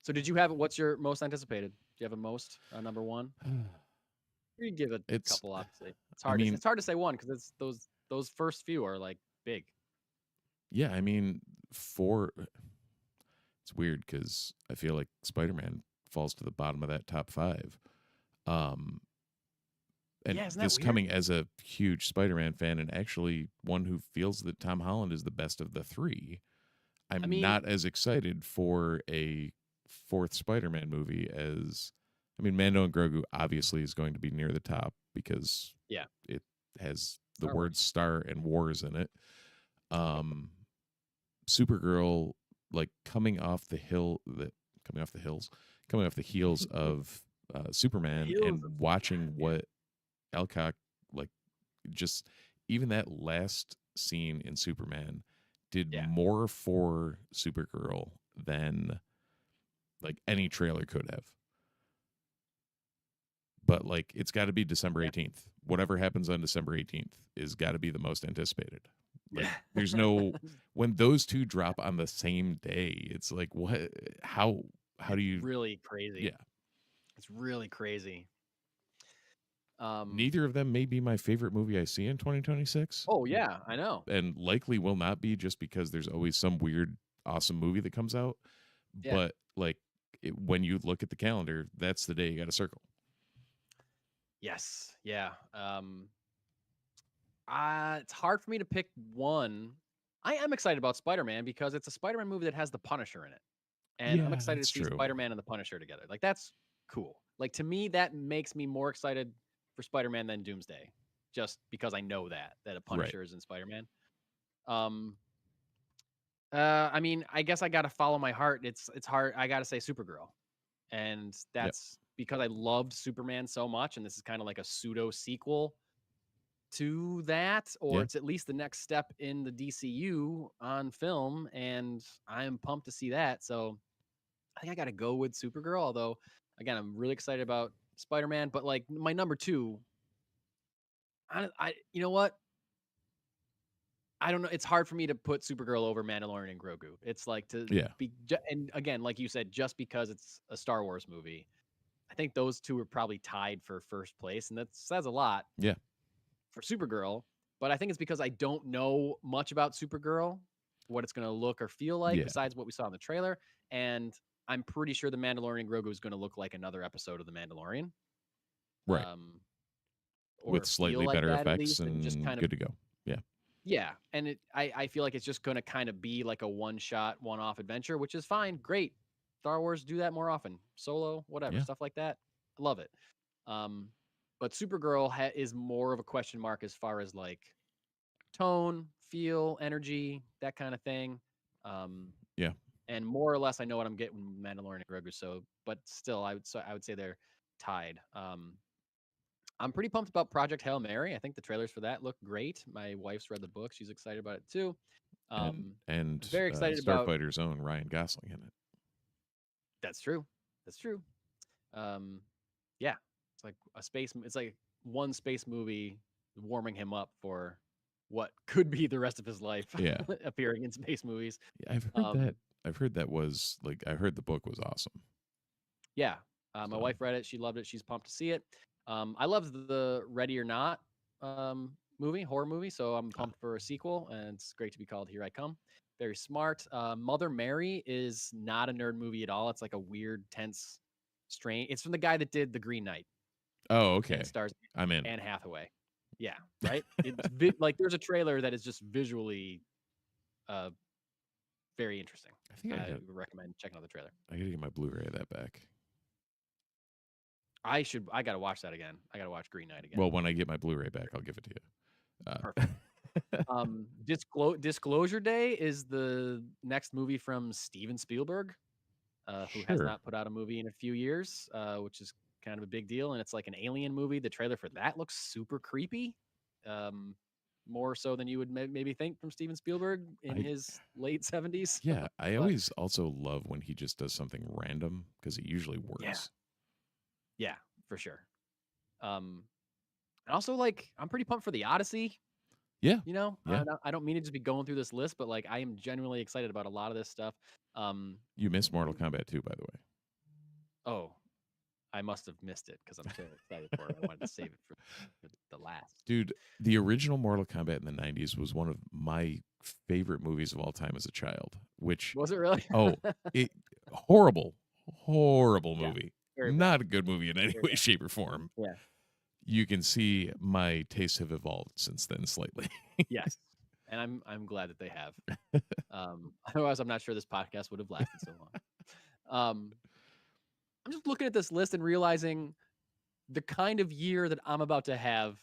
Speaker 2: So did you have what's your most anticipated? Do you have a most number one? You give it a couple, obviously. It's hard. It's hard to say one because it's those first few are like big.
Speaker 3: Yeah, I mean, it's weird because I feel like Spider-Man falls to the bottom of that top 5. And this coming as a huge Spider-Man fan and actually one who feels that Tom Holland is the best of the 3. I'm not as excited for a 4th Spider-Man movie as, Mando and Grogu obviously is going to be near the top because it has the words Star and Wars in it. Supergirl, like coming off the heels of Superman and watching what Alcock, like, just even that last scene in Superman did more for Supergirl than like any trailer could have. But like, it's got to be December 18th. Whatever happens on December 18th is got to be the most anticipated. Like, there's no when those two drop on the same day. It's like, what? How do you?
Speaker 2: Really crazy.
Speaker 3: Yeah,
Speaker 2: it's really crazy.
Speaker 3: Neither of them may be my favorite movie I see in 2026.
Speaker 2: Oh yeah, I know,
Speaker 3: and likely will not be just because there's always some weird, awesome movie that comes out. Yeah. But like, when you look at the calendar, that's the day you got to circle.
Speaker 2: Yes, yeah. It's hard for me to pick one. I am excited about Spider-Man because it's a Spider-Man movie that has the Punisher in it. And I'm excited to see Spider-Man and the Punisher together. Like, that's cool. Like, to me, that makes me more excited for Spider-Man than Doomsday. Just because I know that a Punisher is in Spider-Man. I guess I gotta follow my heart. It's hard. I gotta say Supergirl. And that's because I loved Superman so much, and this is kind of like a pseudo sequel to that, or it's at least the next step in the DCU on film, and I'm pumped to see that. So I think I got to go with Supergirl, although again, I'm really excited about Spider-Man, but like my number 2, I you know what? I don't know. It's hard for me to put Supergirl over Mandalorian and Grogu. It's like and again, like you said, just because it's a Star Wars movie, I think those two are probably tied for first place, and that says a lot.
Speaker 3: Yeah.
Speaker 2: For Supergirl, but I think it's because I don't know much about Supergirl, what it's going to look or feel like besides what we saw in the trailer, and I'm pretty sure the Mandalorian Grogu is going to look like another episode of the Mandalorian,
Speaker 3: right? With slightly better effects and just kind of good to go.
Speaker 2: Yeah, and I feel like it's just going to kind of be like a one-shot, one-off adventure, which is fine, great. Star Wars do that more often, Solo, whatever, stuff like that. I love it. But Supergirl is more of a question mark as far as like tone, feel, energy, that kind of thing. And more or less, I know what I'm getting with Mandalorian and Grogu. So, but still, I would say they're tied. I'm pretty pumped about Project Hail Mary. I think the trailers for that look great. My wife's read the book; she's excited about it too.
Speaker 3: And
Speaker 2: very excited about
Speaker 3: Starfighter's own Ryan Gosling in it.
Speaker 2: That's true. That's true. Yeah. It's like it's like one space movie warming him up for what could be the rest of his life. Appearing in space movies.
Speaker 3: Yeah, I've heard that. I've heard that was like, I heard the book was awesome.
Speaker 2: Yeah. My wife read it. She loved it. She's pumped to see it. I loved the Ready or Not horror movie. So I'm pumped for a sequel, and it's great to be called Here I Come. Very smart. Mother Mary is not a nerd movie at all. It's like a weird, tense, strange. It's from the guy that did The Green Knight.
Speaker 3: Oh, okay.
Speaker 2: It stars
Speaker 3: I'm in.
Speaker 2: Anne Hathaway. Yeah, right? It's like there's a trailer that is just visually very interesting.
Speaker 3: I think I
Speaker 2: would recommend checking out the trailer.
Speaker 3: I gotta get my Blu-ray of that back.
Speaker 2: I gotta watch that again. I gotta watch Green Knight again.
Speaker 3: Well, when I get my Blu-ray back, I'll give it to you.
Speaker 2: Perfect. Disclosure Day is the next movie from Steven Spielberg, who has not put out a movie in a few years, which is kind of a big deal, and it's like an alien movie. The trailer for that looks super creepy, more so than you would maybe think from Steven Spielberg in his late 70s.
Speaker 3: Yeah, I always also love when he just does something random because it usually works.
Speaker 2: Yeah, for sure. And also, like, I'm pretty pumped for the Odyssey.
Speaker 3: Yeah.
Speaker 2: You know, I don't mean to just be going through this list, but like, I am genuinely excited about a lot of this stuff.
Speaker 3: You missed Mortal Kombat 2, by the way.
Speaker 2: Oh, I must have missed it because I'm too excited for it. I wanted to save it for the last.
Speaker 3: Dude, the original Mortal Kombat in the 90s was one of my favorite movies of all time as a child. Which
Speaker 2: was it really?
Speaker 3: horrible movie.
Speaker 2: Yeah,
Speaker 3: not a good movie in any way, shape, or form.
Speaker 2: Yeah.
Speaker 3: You can see my tastes have evolved since then slightly.
Speaker 2: Yes, and I'm glad that they have. Otherwise, I'm not sure this podcast would have lasted so long. I'm just looking at this list and realizing the kind of year that I'm about to have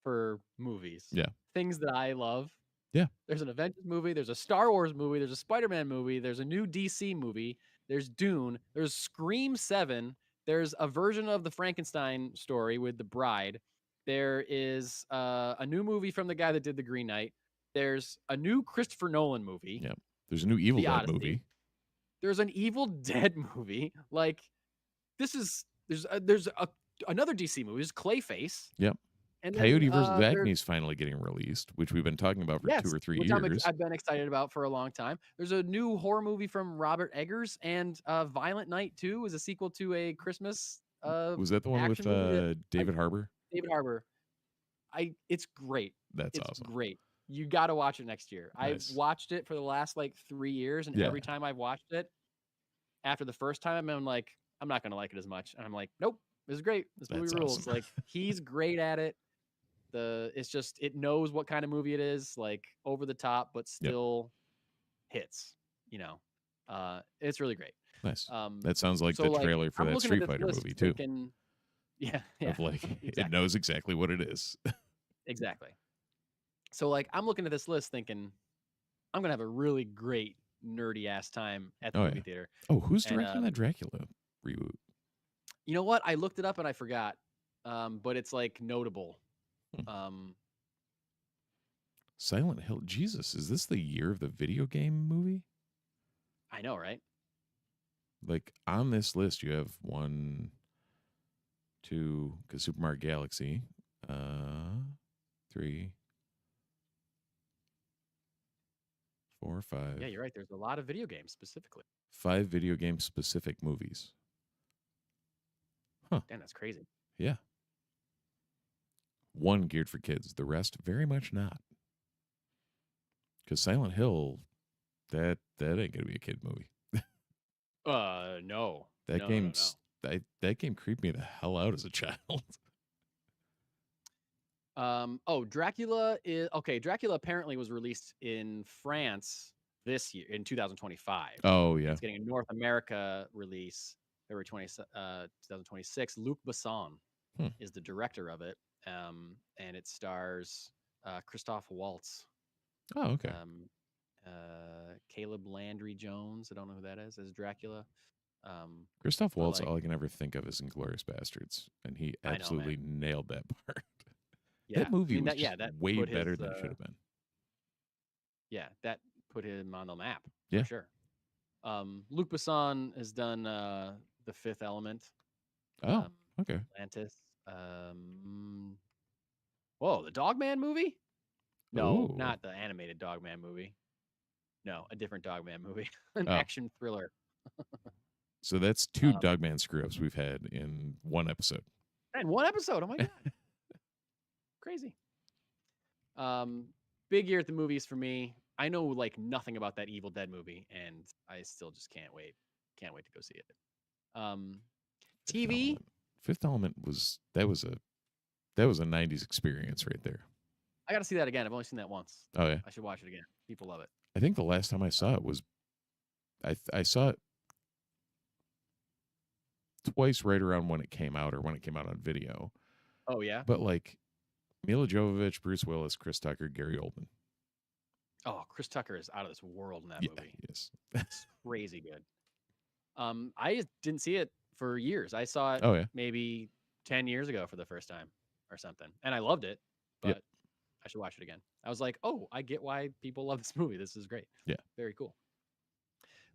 Speaker 2: for movies.
Speaker 3: Yeah,
Speaker 2: things that I love.
Speaker 3: Yeah,
Speaker 2: there's an Avengers movie, there's a Star Wars movie, there's a Spider-Man movie, there's a new DC movie, there's Dune, there's Scream 7. There's a version of the Frankenstein story with the bride. There is a new movie from the guy that did The Green Knight. There's a new Christopher Nolan movie.
Speaker 3: Yeah. There's a new Evil Dead movie.
Speaker 2: There's an Evil Dead movie. Like, there's another DC movie. There's Clayface.
Speaker 3: Yep. And Coyote vs. Acme is finally getting released, which we've been talking about for 2 or 3 years.
Speaker 2: I've been excited about for a long time. There's a new horror movie from Robert Eggers, and Violent Night 2 is a sequel to a Christmas.
Speaker 3: Was that the one with David Harbour?
Speaker 2: David Harbour. It's great.
Speaker 3: That's
Speaker 2: awesome.
Speaker 3: It's
Speaker 2: great. You got to watch it next year.
Speaker 3: Nice.
Speaker 2: I've watched it for the last like 3 years, and every time I've watched it, after the first time, I'm like, I'm not gonna like it as much, and I'm like, nope, this is great. This movie rules.
Speaker 3: Awesome.
Speaker 2: Like, he's great at it. It's just, it knows what kind of movie it is, like over the top, but still hits. You know, it's really great.
Speaker 3: Nice. That sounds like the trailer for that Street Fighter movie too.
Speaker 2: Yeah.
Speaker 3: Of like, exactly. It knows exactly what it is.
Speaker 2: Exactly. So like, I'm looking at this list thinking, I'm gonna have a really great nerdy ass time at the movie theater.
Speaker 3: Oh, who's directing that Dracula reboot?
Speaker 2: You know what? I looked it up and I forgot. But it's like notable.
Speaker 3: Silent Hill. Jesus, is this the year of the video game movie?
Speaker 2: I know, right?
Speaker 3: Like, on this list, you have 1, 2, because Super Mario Galaxy, 3, 4, 5.
Speaker 2: Yeah, you're right. There's a lot of video games specifically.
Speaker 3: 5 video game specific movies. Huh.
Speaker 2: Damn, that's crazy.
Speaker 3: Yeah. 1 geared for kids. The rest, very much not. Because Silent Hill, that ain't gonna be a kid movie.
Speaker 2: No.
Speaker 3: That game creeped me the hell out as a child.
Speaker 2: Dracula is okay. Dracula apparently was released in France this year in 2025.
Speaker 3: Oh yeah,
Speaker 2: it's getting a North America release February 2026. Luc Besson is the director of it, and it stars Christoph Waltz.
Speaker 3: Oh okay.
Speaker 2: Caleb Landry Jones. I don't know who that is as Dracula.
Speaker 3: Christoph Waltz. All I can ever think of is Inglourious Bastards, and he absolutely nailed that part.
Speaker 2: Yeah.
Speaker 3: That movie was way better than it should have been.
Speaker 2: Yeah, that put him on the map.
Speaker 3: Yeah,
Speaker 2: for sure. Luc Besson has done The Fifth Element.
Speaker 3: Oh, okay.
Speaker 2: Atlantis. Whoa, the Dogman movie? No, not the animated Dogman movie. No, a different Dogman movie. An action thriller.
Speaker 3: So that's 2 Dogman screw-ups we've had in 1 episode.
Speaker 2: And 1 episode. Oh my god. Crazy. Big year at the movies for me. I know like nothing about that Evil Dead movie, and I still just can't wait. Can't wait to go see it. TV.
Speaker 3: Fifth Element was a 90s experience right there.
Speaker 2: I got to see that again. I've only seen that once.
Speaker 3: Oh yeah.
Speaker 2: I should watch it again. People love it.
Speaker 3: I think the last time I saw it was I saw it twice right around when it came out or when it came out on video.
Speaker 2: Oh yeah.
Speaker 3: But like Mila Jovovich, Bruce Willis, Chris Tucker, Gary Oldman.
Speaker 2: Oh, Chris Tucker is out of this world in that movie.
Speaker 3: Yes.
Speaker 2: It's crazy good. I didn't see it for years. I saw it
Speaker 3: Oh yeah,
Speaker 2: maybe 10 years ago for the first time or something, and I loved it. But
Speaker 3: yep.
Speaker 2: I should watch it again. I was like, oh, I get why people love this movie. This is great.
Speaker 3: Yeah.
Speaker 2: Very cool.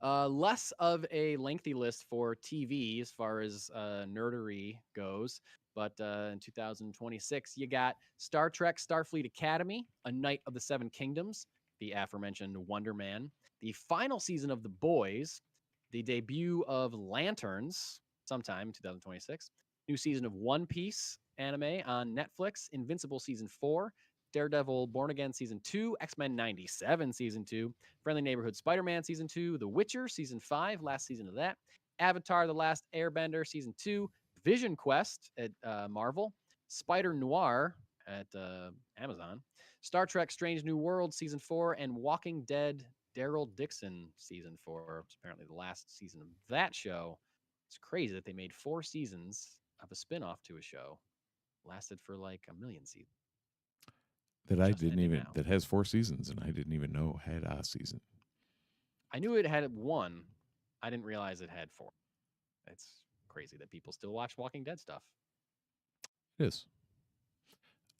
Speaker 2: Less of a lengthy list for TV as far as nerdery goes. But in 2026, you got Star Trek Starfleet Academy, A Knight of the Seven Kingdoms, the aforementioned Wonder Man, the final season of The Boys, the debut of Lanterns sometime in 2026, new season of One Piece anime on Netflix, Invincible Season 4, Daredevil Born Again Season 2, X-Men 97 Season 2, Friendly Neighborhood Spider-Man Season 2, The Witcher Season 5, last season of that, Avatar The Last Airbender Season 2, Vision Quest at Marvel, Spider Noir at Amazon, Star Trek Strange New World Season 4, and Walking Dead Daryl Dixon Season 4. It's apparently the last season of that show. It's crazy that they made 4 seasons of a spinoff to a show. Lasted for like a million seasons.
Speaker 3: That has 4 seasons, and I didn't even know had a season.
Speaker 2: I knew it had 1. I didn't realize it had 4. It's crazy that people still watch Walking Dead stuff.
Speaker 3: It is.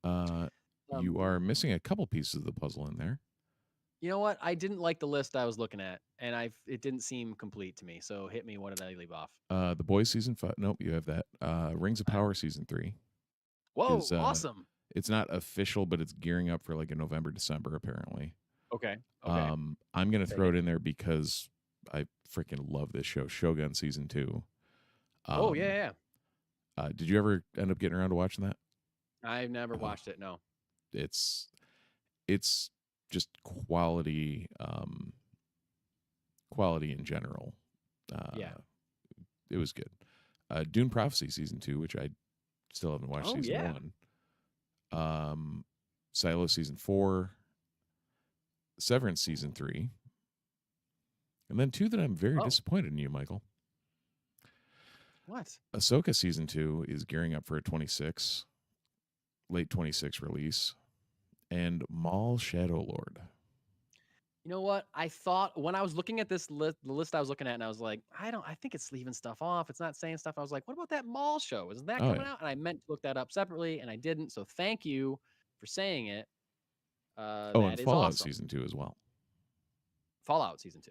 Speaker 3: You are missing a couple pieces of the puzzle in there.
Speaker 2: You know what? I didn't like the list I was looking at, and it didn't seem complete to me. So hit me. What did I leave off?
Speaker 3: The Boys Season 5. Nope, you have that. Rings of Power Season 3.
Speaker 2: Whoa, awesome.
Speaker 3: It's not official, but it's gearing up for like a November, December, apparently.
Speaker 2: Okay.
Speaker 3: I'm going to throw it in there because I freaking love this show, Shogun Season 2.
Speaker 2: Oh, yeah.
Speaker 3: Did you ever end up getting around to watching that?
Speaker 2: I've never watched it, no.
Speaker 3: It's just quality in general.
Speaker 2: Yeah.
Speaker 3: It was good. Dune Prophecy Season 2, which I still haven't watched season 1. Silo Season 4. Severance Season 3. And then 2 that I'm very disappointed in you, Michael.
Speaker 2: What?
Speaker 3: Ahsoka Season 2 is gearing up for a late 26 release. And Maul Shadow Lord.
Speaker 2: You know what? I thought when I was looking at this list, the list I was looking at, and I was like, I think it's leaving stuff off. It's not saying stuff. I was like, what about that Maul show? Isn't that coming out? And I meant to look that up separately, and I didn't. So thank you for saying it.
Speaker 3: And Fallout Season 2 as well.
Speaker 2: Fallout Season 2.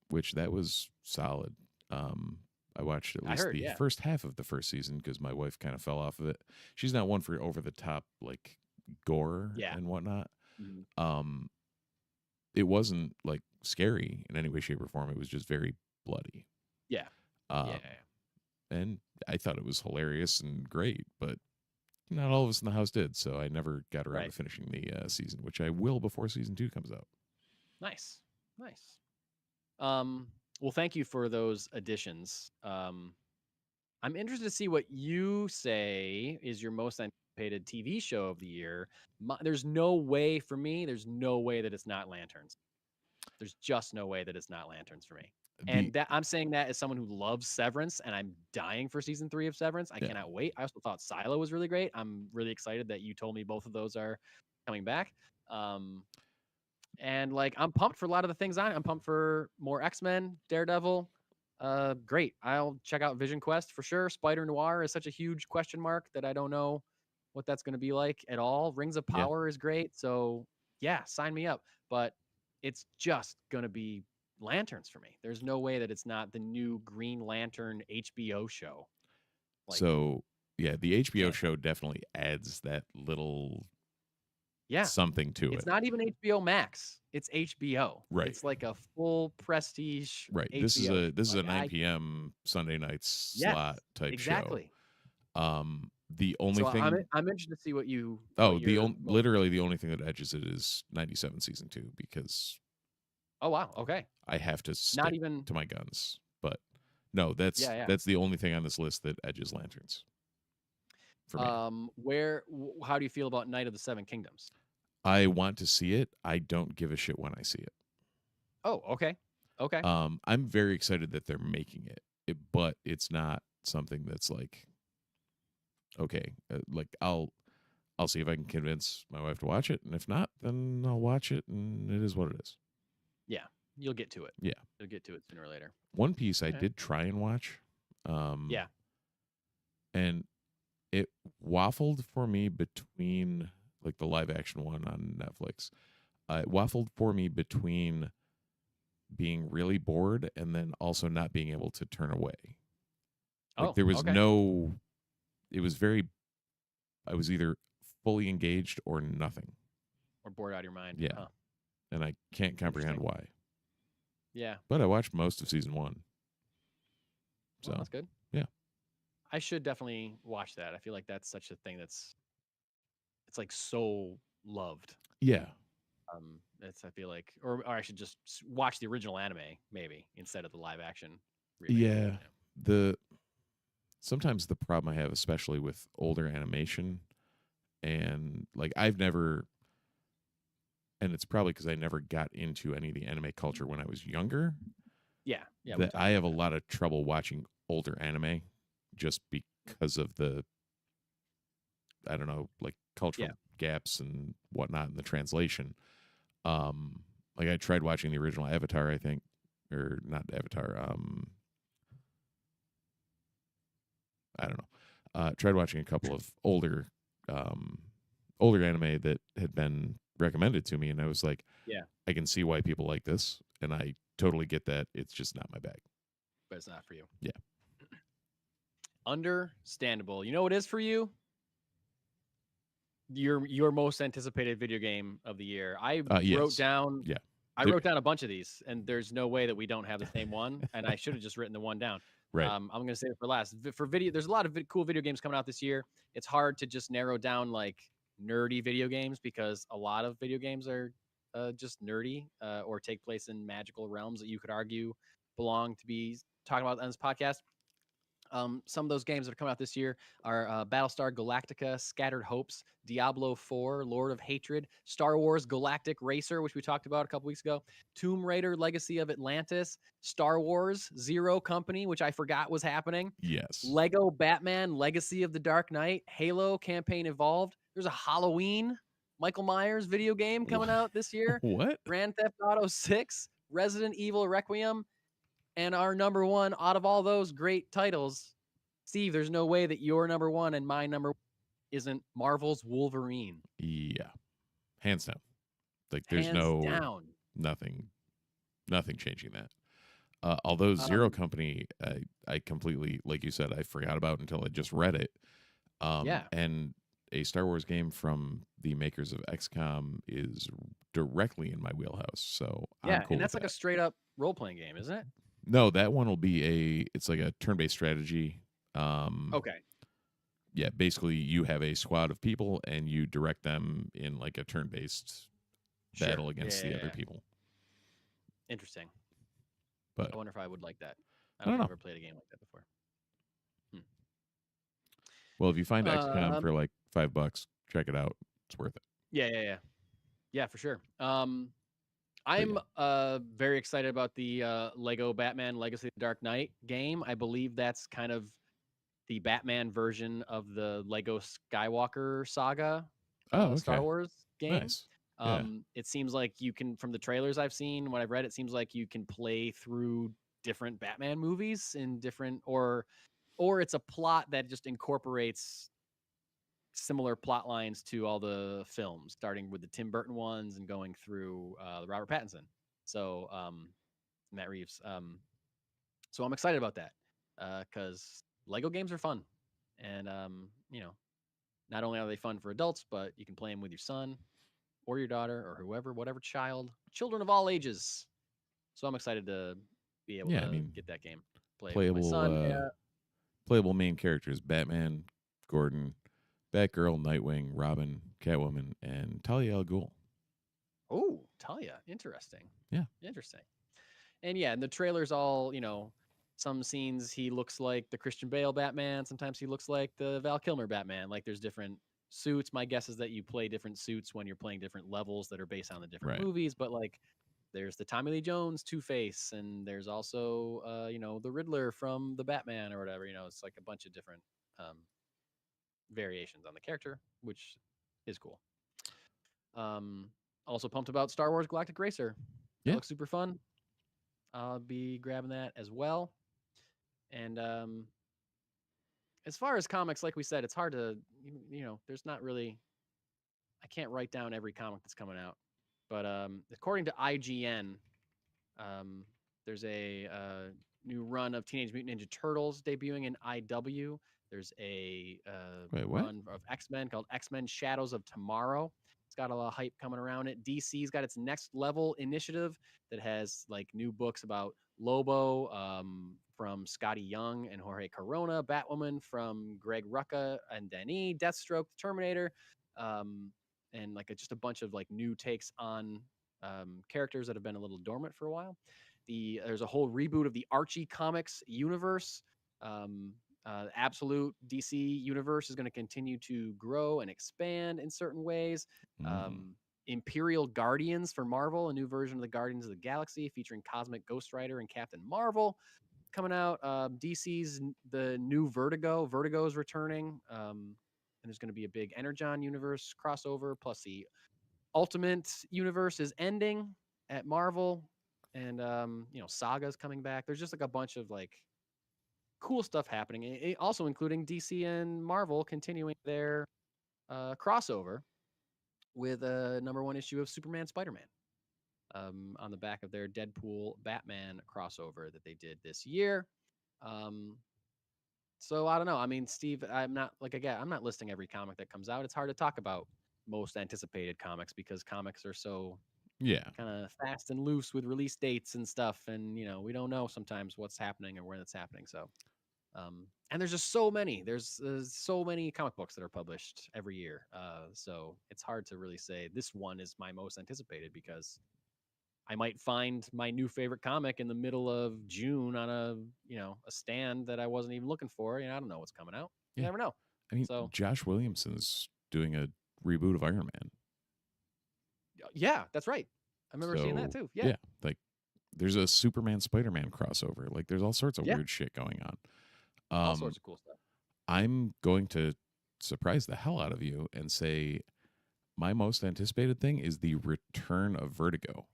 Speaker 3: Which that was solid. I watched at least the first half of the first season because my wife kind of fell off of it. She's not one for over the top like gore and whatnot. Mm-hmm. It wasn't like scary in any way, shape, or form. It was just very bloody.
Speaker 2: Yeah.
Speaker 3: And I thought it was hilarious and great, but not all of us in the house did. So I never got around to finishing the season, which I will before season 2 comes out.
Speaker 2: Nice. Well, thank you for those additions. I'm interested to see what you say is your most anticipated TV show of the year. There's no way for me. There's no way that it's not Lanterns. There's just no way that it's not Lanterns for me. And that I'm saying that as someone who loves Severance, and I'm dying for season 3 of Severance. I cannot wait. I also thought Silo was really great. I'm really excited that you told me both of those are coming back. And like I'm pumped for a lot of the things on it. I'm pumped for more X-Men, Daredevil. Great. I'll check out Vision Quest for sure. Spider Noir is such a huge question mark that I don't know what that's going to be like at all. Rings of Power is great. So yeah, sign me up. But it's just going to be Lanterns for me. There's no way that it's not the new Green Lantern HBO show.
Speaker 3: So yeah, the HBO show definitely adds that little something to it.
Speaker 2: It's not even HBO Max. It's HBO.
Speaker 3: Right.
Speaker 2: It's like a full prestige.
Speaker 3: Right.
Speaker 2: HBO.
Speaker 3: This is a 9 p.m. Sunday night slot type show. The only thing
Speaker 2: I'm interested to see what you.
Speaker 3: Literally the only thing that edges it is 97 season 2 because.
Speaker 2: Oh wow! Okay.
Speaker 3: I have to stick to my guns, but no, that's the only thing on this list that edges Lanterns. For me.
Speaker 2: How do you feel about Knight of the Seven Kingdoms?
Speaker 3: I want to see it. I don't give a shit when I see it.
Speaker 2: Oh, okay.
Speaker 3: I'm very excited that they're making it, but it's not something that's like, okay, like I'll see if I can convince my wife to watch it, and if not, then I'll watch it, and it is what it is.
Speaker 2: Yeah, you'll get to it.
Speaker 3: Yeah,
Speaker 2: you'll get to it sooner or later.
Speaker 3: One Piece I did try and watch.
Speaker 2: Yeah.
Speaker 3: And it waffled for me between like the live action one on Netflix. It waffled for me between being really bored and then also not being able to turn away. Like there was no, it was very, I was either fully engaged or nothing.
Speaker 2: Or bored out of your mind.
Speaker 3: Yeah. Huh. And I can't comprehend why.
Speaker 2: Yeah.
Speaker 3: But I watched most of season 1. So
Speaker 2: that's good.
Speaker 3: Yeah.
Speaker 2: I should definitely watch that. I feel like that's such a thing it's like so loved.
Speaker 3: Yeah.
Speaker 2: I feel like, or I should just watch the original anime maybe instead of the live action remake.
Speaker 3: Yeah. Sometimes the problem I have, especially with older animation, and like I've never, and it's probably because I never got into any of the anime culture when I was younger.
Speaker 2: Yeah.
Speaker 3: That I have a lot of trouble watching older anime just because of the, I don't know, like cultural gaps and whatnot in the translation. Like I tried watching the original Avatar, I think, or not Avatar. I don't know. Tried watching a couple of older anime that had been recommended to me, and I was like,
Speaker 2: yeah,
Speaker 3: I can see why people like this, and I totally get that. It's just not my bag.
Speaker 2: But it's not for you.
Speaker 3: Yeah.
Speaker 2: Understandable. You know what is for you? Your most anticipated video game of the year. I wrote down.
Speaker 3: Yeah.
Speaker 2: I wrote down a bunch of these, and there's no way that we don't have the same one. And I should have just written the one down.
Speaker 3: Right.
Speaker 2: I'm going to save it for last. For video, there's a lot of cool video games coming out this year. It's hard to just narrow down like nerdy video games because a lot of video games are just nerdy or take place in magical realms that you could argue belong to be talking about on this podcast. Some of those games that are coming out this year are Battlestar Galactica, Scattered Hopes, Diablo 4, Lord of Hatred, Star Wars Galactic Racer, which we talked about a couple weeks ago, Tomb Raider Legacy of Atlantis, Star Wars Zero Company, which I forgot was happening.
Speaker 3: Yes.
Speaker 2: Lego Batman Legacy of the Dark Knight, Halo Campaign Evolved. There's a Halloween Michael Myers video game coming out this year.
Speaker 3: What?
Speaker 2: Grand Theft Auto 6, Resident Evil Requiem. And our number one out of all those great titles, Steve, there's no way that your number one and my number one isn't Marvel's Wolverine.
Speaker 3: Yeah. Hands down. Like there's nothing changing that. Although Zero Company, I completely, like you said, I forgot about until I just read it. And a Star Wars game from the makers of XCOM is directly in my wheelhouse. So I'm cool
Speaker 2: and that's
Speaker 3: with
Speaker 2: like a straight up role playing game, isn't it?
Speaker 3: No, that one will be it's like a turn-based strategy.
Speaker 2: Okay.
Speaker 3: Yeah, basically you have a squad of people and you direct them in like a turn-based battle against the other people.
Speaker 2: Interesting.
Speaker 3: But
Speaker 2: I wonder if I would like that. I don't think I've ever played a game like that before.
Speaker 3: Well, if you find XCOM for like $5, check it out. It's worth it.
Speaker 2: Yeah, for sure. I'm very excited about the Lego Batman Legacy of the Dark Knight game. I believe that's kind of the Batman version of the Lego Skywalker saga Star Wars game.
Speaker 3: Nice.
Speaker 2: It seems like you can, from the trailers I've seen, what I've read, it seems like you can play through different Batman movies in different, or it's a plot that just incorporates similar plot lines to all the films, starting with the Tim Burton ones and going through the Robert Pattinson. So Matt Reeves. So I'm excited about that because Lego games are fun, and not only are they fun for adults, but you can play them with your son or your daughter or whoever, whatever children of all ages. So I'm excited to be able to get that game. Play with my son.
Speaker 3: Playable main characters: Batman, Gordon, Batgirl, Nightwing, Robin, Catwoman, and Talia al Ghul.
Speaker 2: Oh, Talia. Interesting.
Speaker 3: Yeah.
Speaker 2: Interesting. And and the trailers all, some scenes he looks like the Christian Bale Batman. Sometimes he looks like the Val Kilmer Batman. Like there's different suits. My guess is that you play different suits when you're playing different levels that are based on the different movies. But like there's the Tommy Lee Jones Two-Face, and there's also, the Riddler from the Batman or whatever. It's like a bunch of different variations on the character, which is cool. Also pumped about Star Wars Galactic Racer. It looks super fun. I'll be grabbing that as well. And as far as comics, like we said, it's hard to, there's not really, I can't write down every comic that's coming out. But according to IGN, there's a new run of Teenage Mutant Ninja Turtles debuting in IW. There's a run of X-Men called X-Men Shadows of Tomorrow. It's got a lot of hype coming around it. DC's got its Next Level initiative that has like new books about Lobo from Scotty Young and Jorge Corona, Batwoman from Greg Rucka and Denis, Deathstroke, the Terminator, and like just a bunch of like new takes on characters that have been a little dormant for a while. There's a whole reboot of the Archie comics universe. Absolute DC universe is going to continue to grow and expand in certain ways. Imperial Guardians for Marvel, a new version of the Guardians of the Galaxy featuring Cosmic Ghost Rider and Captain Marvel coming out. DC's the new Vertigo. Vertigo is returning. And there's going to be a big Energon universe crossover, plus the Ultimate universe is ending at Marvel, and Saga's coming back. There's just like a bunch of like cool stuff happening, also including DC and Marvel continuing their crossover with a #1 issue of Superman Spider-Man on the back of their Deadpool Batman crossover that they did this year. So I don't know. I mean, Steve, I'm not listing every comic that comes out. It's hard to talk about most anticipated comics because comics are so kind of fast and loose with release dates and stuff, and we don't know sometimes what's happening or when it's happening. So and there's just so many so many comic books that are published every year, so it's hard to really say this one is my most anticipated because I might find my new favorite comic in the middle of June on a stand that I wasn't even looking for. I don't know what's coming out. You never know.
Speaker 3: I mean, Josh Williamson's doing a reboot of Iron Man.
Speaker 2: Yeah, that's right. I remember seeing that too. Yeah,
Speaker 3: like there's a Superman Spider-Man crossover. Like there's all sorts of weird shit going on.
Speaker 2: All sorts of cool stuff.
Speaker 3: I'm going to surprise the hell out of you and say my most anticipated thing is the return of Vertigo.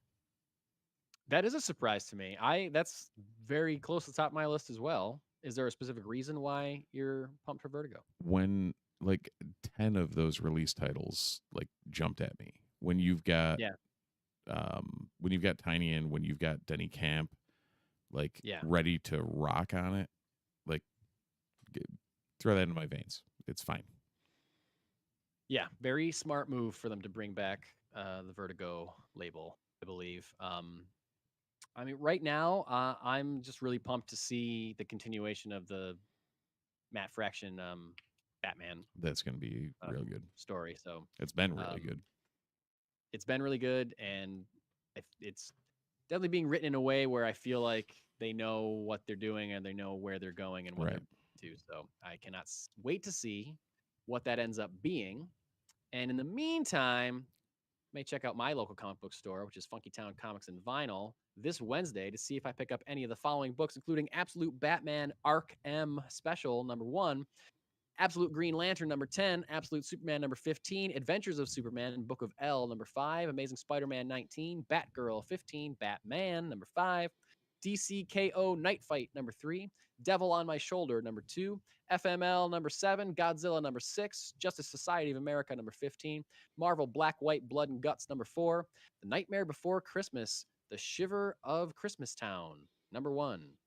Speaker 2: That is a surprise to me. That's very close to the top of my list as well. Is there a specific reason why you're pumped for Vertigo?
Speaker 3: When like 10 of those release titles like jumped at me. When you've got when you've got Tiny and when you've got Denny Camp like ready to rock on it, like throw that in my veins. It's fine.
Speaker 2: Yeah, very smart move for them to bring back the Vertigo label, I believe. I mean, right now, I'm just really pumped to see the continuation of the Matt Fraction Batman.
Speaker 3: That's going to be real good
Speaker 2: story. So
Speaker 3: it's been really good.
Speaker 2: It's been really good, and it's definitely being written in a way where I feel like they know what they're doing and they know where they're going and what they're to. So I cannot wait to see what that ends up being. And in the meantime, may check out my local comic book store, which is Funky Town Comics and Vinyl, this Wednesday to see if I pick up any of the following books, including Absolute Batman Arc M Special #1, Absolute Green Lantern #10, Absolute Superman #15, Adventures of Superman and Book of L #5, Amazing Spider-Man 19, Batgirl 15, Batman #5, DCKO Night Fight #3, Devil on My Shoulder #2, FML #7, Godzilla #6, Justice Society of America #15, Marvel Black, White, Blood and Guts #4, The Nightmare Before Christmas, The Shiver of Christmastown #1.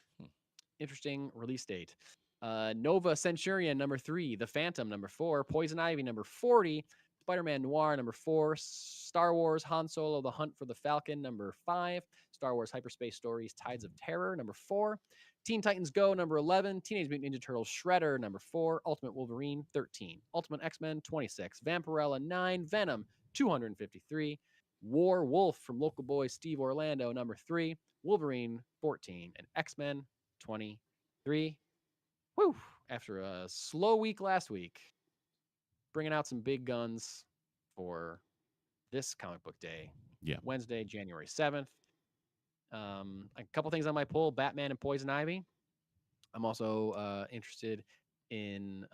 Speaker 2: Interesting release date. Nova Centurion #3, The Phantom #4, Poison Ivy #40, Spider-Man Noir #4, Star Wars Han Solo: The Hunt for the Falcon #5, Star Wars Hyperspace Stories Tides of Terror #4, Teen Titans Go #11, Teenage Mutant Ninja Turtles Shredder #4, Ultimate Wolverine 13, Ultimate X-Men 26, Vampirella 9, Venom 253, War Wolf from local boy Steve Orlando #3, Wolverine 14, and X-Men 23. Woo! After a slow week last week, bringing out some big guns for this comic book day.
Speaker 3: Yeah.
Speaker 2: Wednesday, January 7th. A couple things on my pull: Batman and Poison Ivy. I'm also interested in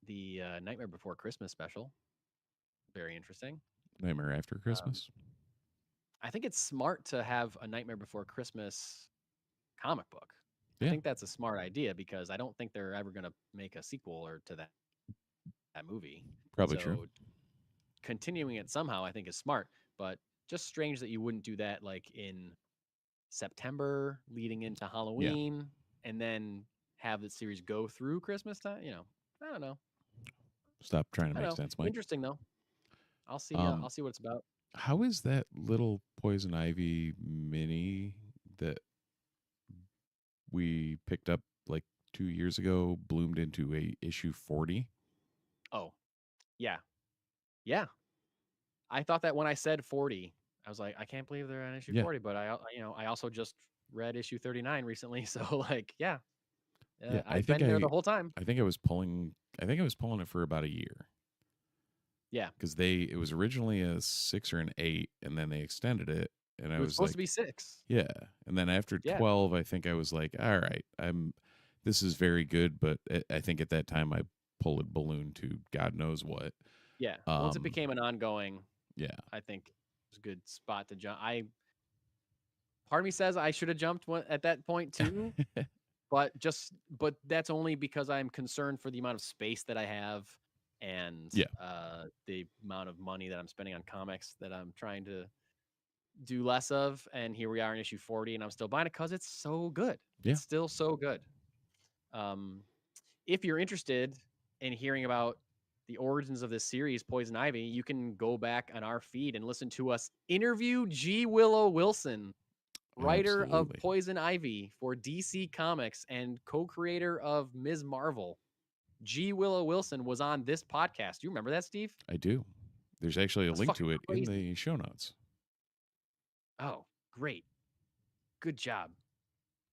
Speaker 2: the Nightmare Before Christmas special. Very interesting.
Speaker 3: Nightmare After Christmas.
Speaker 2: I think it's smart to have a Nightmare Before Christmas comic book. I think that's a smart idea because I don't think they're ever going to make a sequel or to that movie.
Speaker 3: Probably true.
Speaker 2: Continuing it somehow, I think, is smart, but just strange that you wouldn't do that like in September leading into Halloween and then have the series go through Christmas time. I don't know.
Speaker 3: Stop trying to make sense, Mike.
Speaker 2: Interesting though. I'll see what it's about.
Speaker 3: How is that little Poison Ivy mini that we picked up like 2 years ago bloomed into a issue 40?
Speaker 2: Oh, yeah. Yeah. I thought that when I said 40, I was like, I can't believe they're on issue 40, but I also just read issue 39 recently. So like, I've been there the whole time.
Speaker 3: I think I was pulling it for about a year.
Speaker 2: Yeah.
Speaker 3: Because it was originally a 6 or an 8, and then they extended it. And I was
Speaker 2: supposed to be 6.
Speaker 3: Yeah. And then after 12, I think I was like, all right, this is very good, but I think at that time I pulled a balloon to God knows what.
Speaker 2: Yeah. Once it became an ongoing, I think it was a good spot to jump. Part of me says I should have jumped at that point too, but that's only because I'm concerned for the amount of space that I have and the amount of money that I'm spending on comics that I'm trying to do less of. And here we are in issue 40, and I'm still buying it because it's so good.
Speaker 3: Yeah.
Speaker 2: It's still so good. If you're interested in hearing about the origins of this series, Poison Ivy, you can go back on our feed and listen to us interview G. Willow Wilson, writer of Poison Ivy for DC Comics and co-creator of Ms. Marvel. G. Willow Wilson was on this podcast. Do you remember that, Steve?
Speaker 3: I do. There's actually a link to it in the show notes.
Speaker 2: Oh, great. Good job.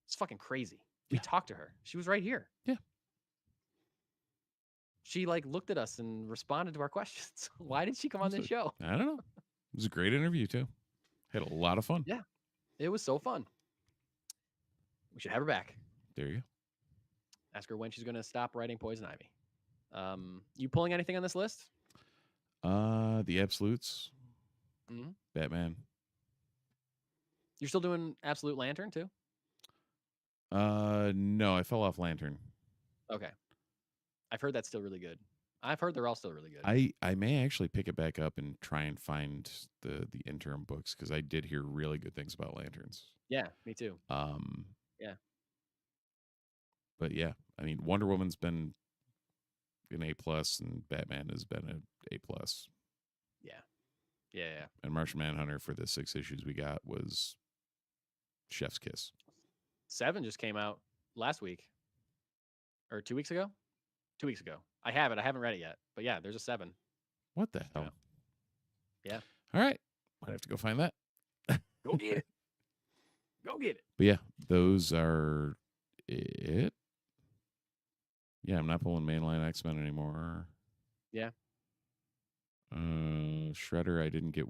Speaker 2: It's fucking crazy. We talked to her. She was right here.
Speaker 3: Yeah.
Speaker 2: She looked at us and responded to our questions. Why did she come on this show?
Speaker 3: I don't know. It was a great interview too. Had a lot of fun.
Speaker 2: Yeah. It was so fun. We should have her back.
Speaker 3: There you go.
Speaker 2: Ask her when she's going to stop writing Poison Ivy. You pulling anything on this list?
Speaker 3: The Absolutes.
Speaker 2: Mm-hmm.
Speaker 3: Batman.
Speaker 2: You're still doing Absolute Lantern too?
Speaker 3: No, I fell off Lantern.
Speaker 2: Okay. I've heard that's still really good. I've heard they're all still really good.
Speaker 3: I may actually pick it back up and try and find the interim books because I did hear really good things about Lanterns.
Speaker 2: Yeah, me too. Yeah.
Speaker 3: But yeah, I mean, Wonder Woman's been an A+, and Batman has been an A+.
Speaker 2: Yeah.
Speaker 3: And Martian Manhunter for the 6 issues we got was chef's kiss.
Speaker 2: 7 just came out last week. Or 2 weeks ago? 2 weeks ago. I have it. I haven't read it yet. But yeah, there's a 7.
Speaker 3: What the hell?
Speaker 2: Yeah.
Speaker 3: All right. Might have to go find that.
Speaker 2: Go get it. Go get it.
Speaker 3: But yeah, those are it. Yeah, I'm not pulling mainline X-Men anymore.
Speaker 2: Yeah.
Speaker 3: Shredder, I didn't get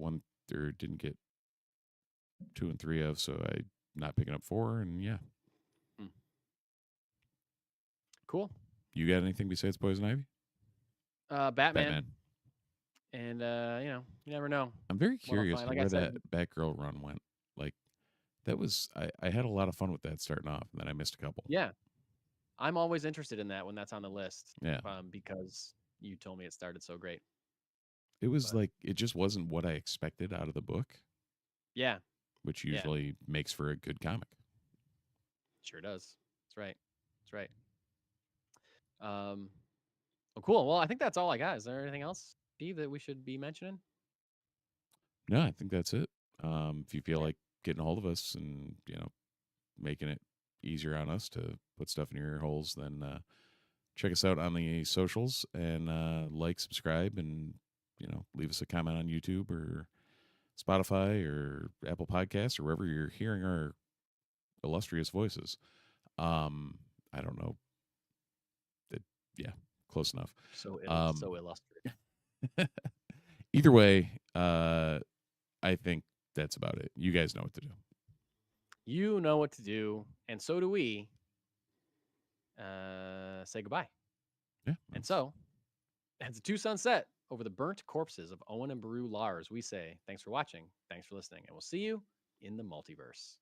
Speaker 3: 2 and 3 of, so I'm not picking up 4, and yeah.
Speaker 2: Cool.
Speaker 3: You got anything besides Poison Ivy?
Speaker 2: Batman. And you never know.
Speaker 3: I'm very curious where that Batgirl run went. Like, that was I had a lot of fun with that starting off, and then I missed a couple.
Speaker 2: Yeah. I'm always interested in that when that's on the list.
Speaker 3: Yeah.
Speaker 2: Because you told me it started so great.
Speaker 3: It was it just wasn't what I expected out of the book.
Speaker 2: Yeah.
Speaker 3: Which usually makes for a good comic.
Speaker 2: Sure does. That's right. Well, cool. Well, I think that's all I got. Is there anything else, Steve, that we should be mentioning?
Speaker 3: No, I think that's it. If you feel like getting a hold of us and, making it easier on us to put stuff in your ear holes, then check us out on the socials and subscribe, and leave us a comment on YouTube or Spotify or Apple Podcasts or wherever you're hearing our illustrious voices. I don't know. Close enough.
Speaker 2: So illustrious.
Speaker 3: Either way, I think that's about it. You guys know what to do.
Speaker 2: You know what to do, and so do we. Say goodbye.
Speaker 3: Yeah.
Speaker 2: And so, as the 2 suns set over the burnt corpses of Owen and Beru Lars, we say thanks for watching, thanks for listening, and we'll see you in the multiverse.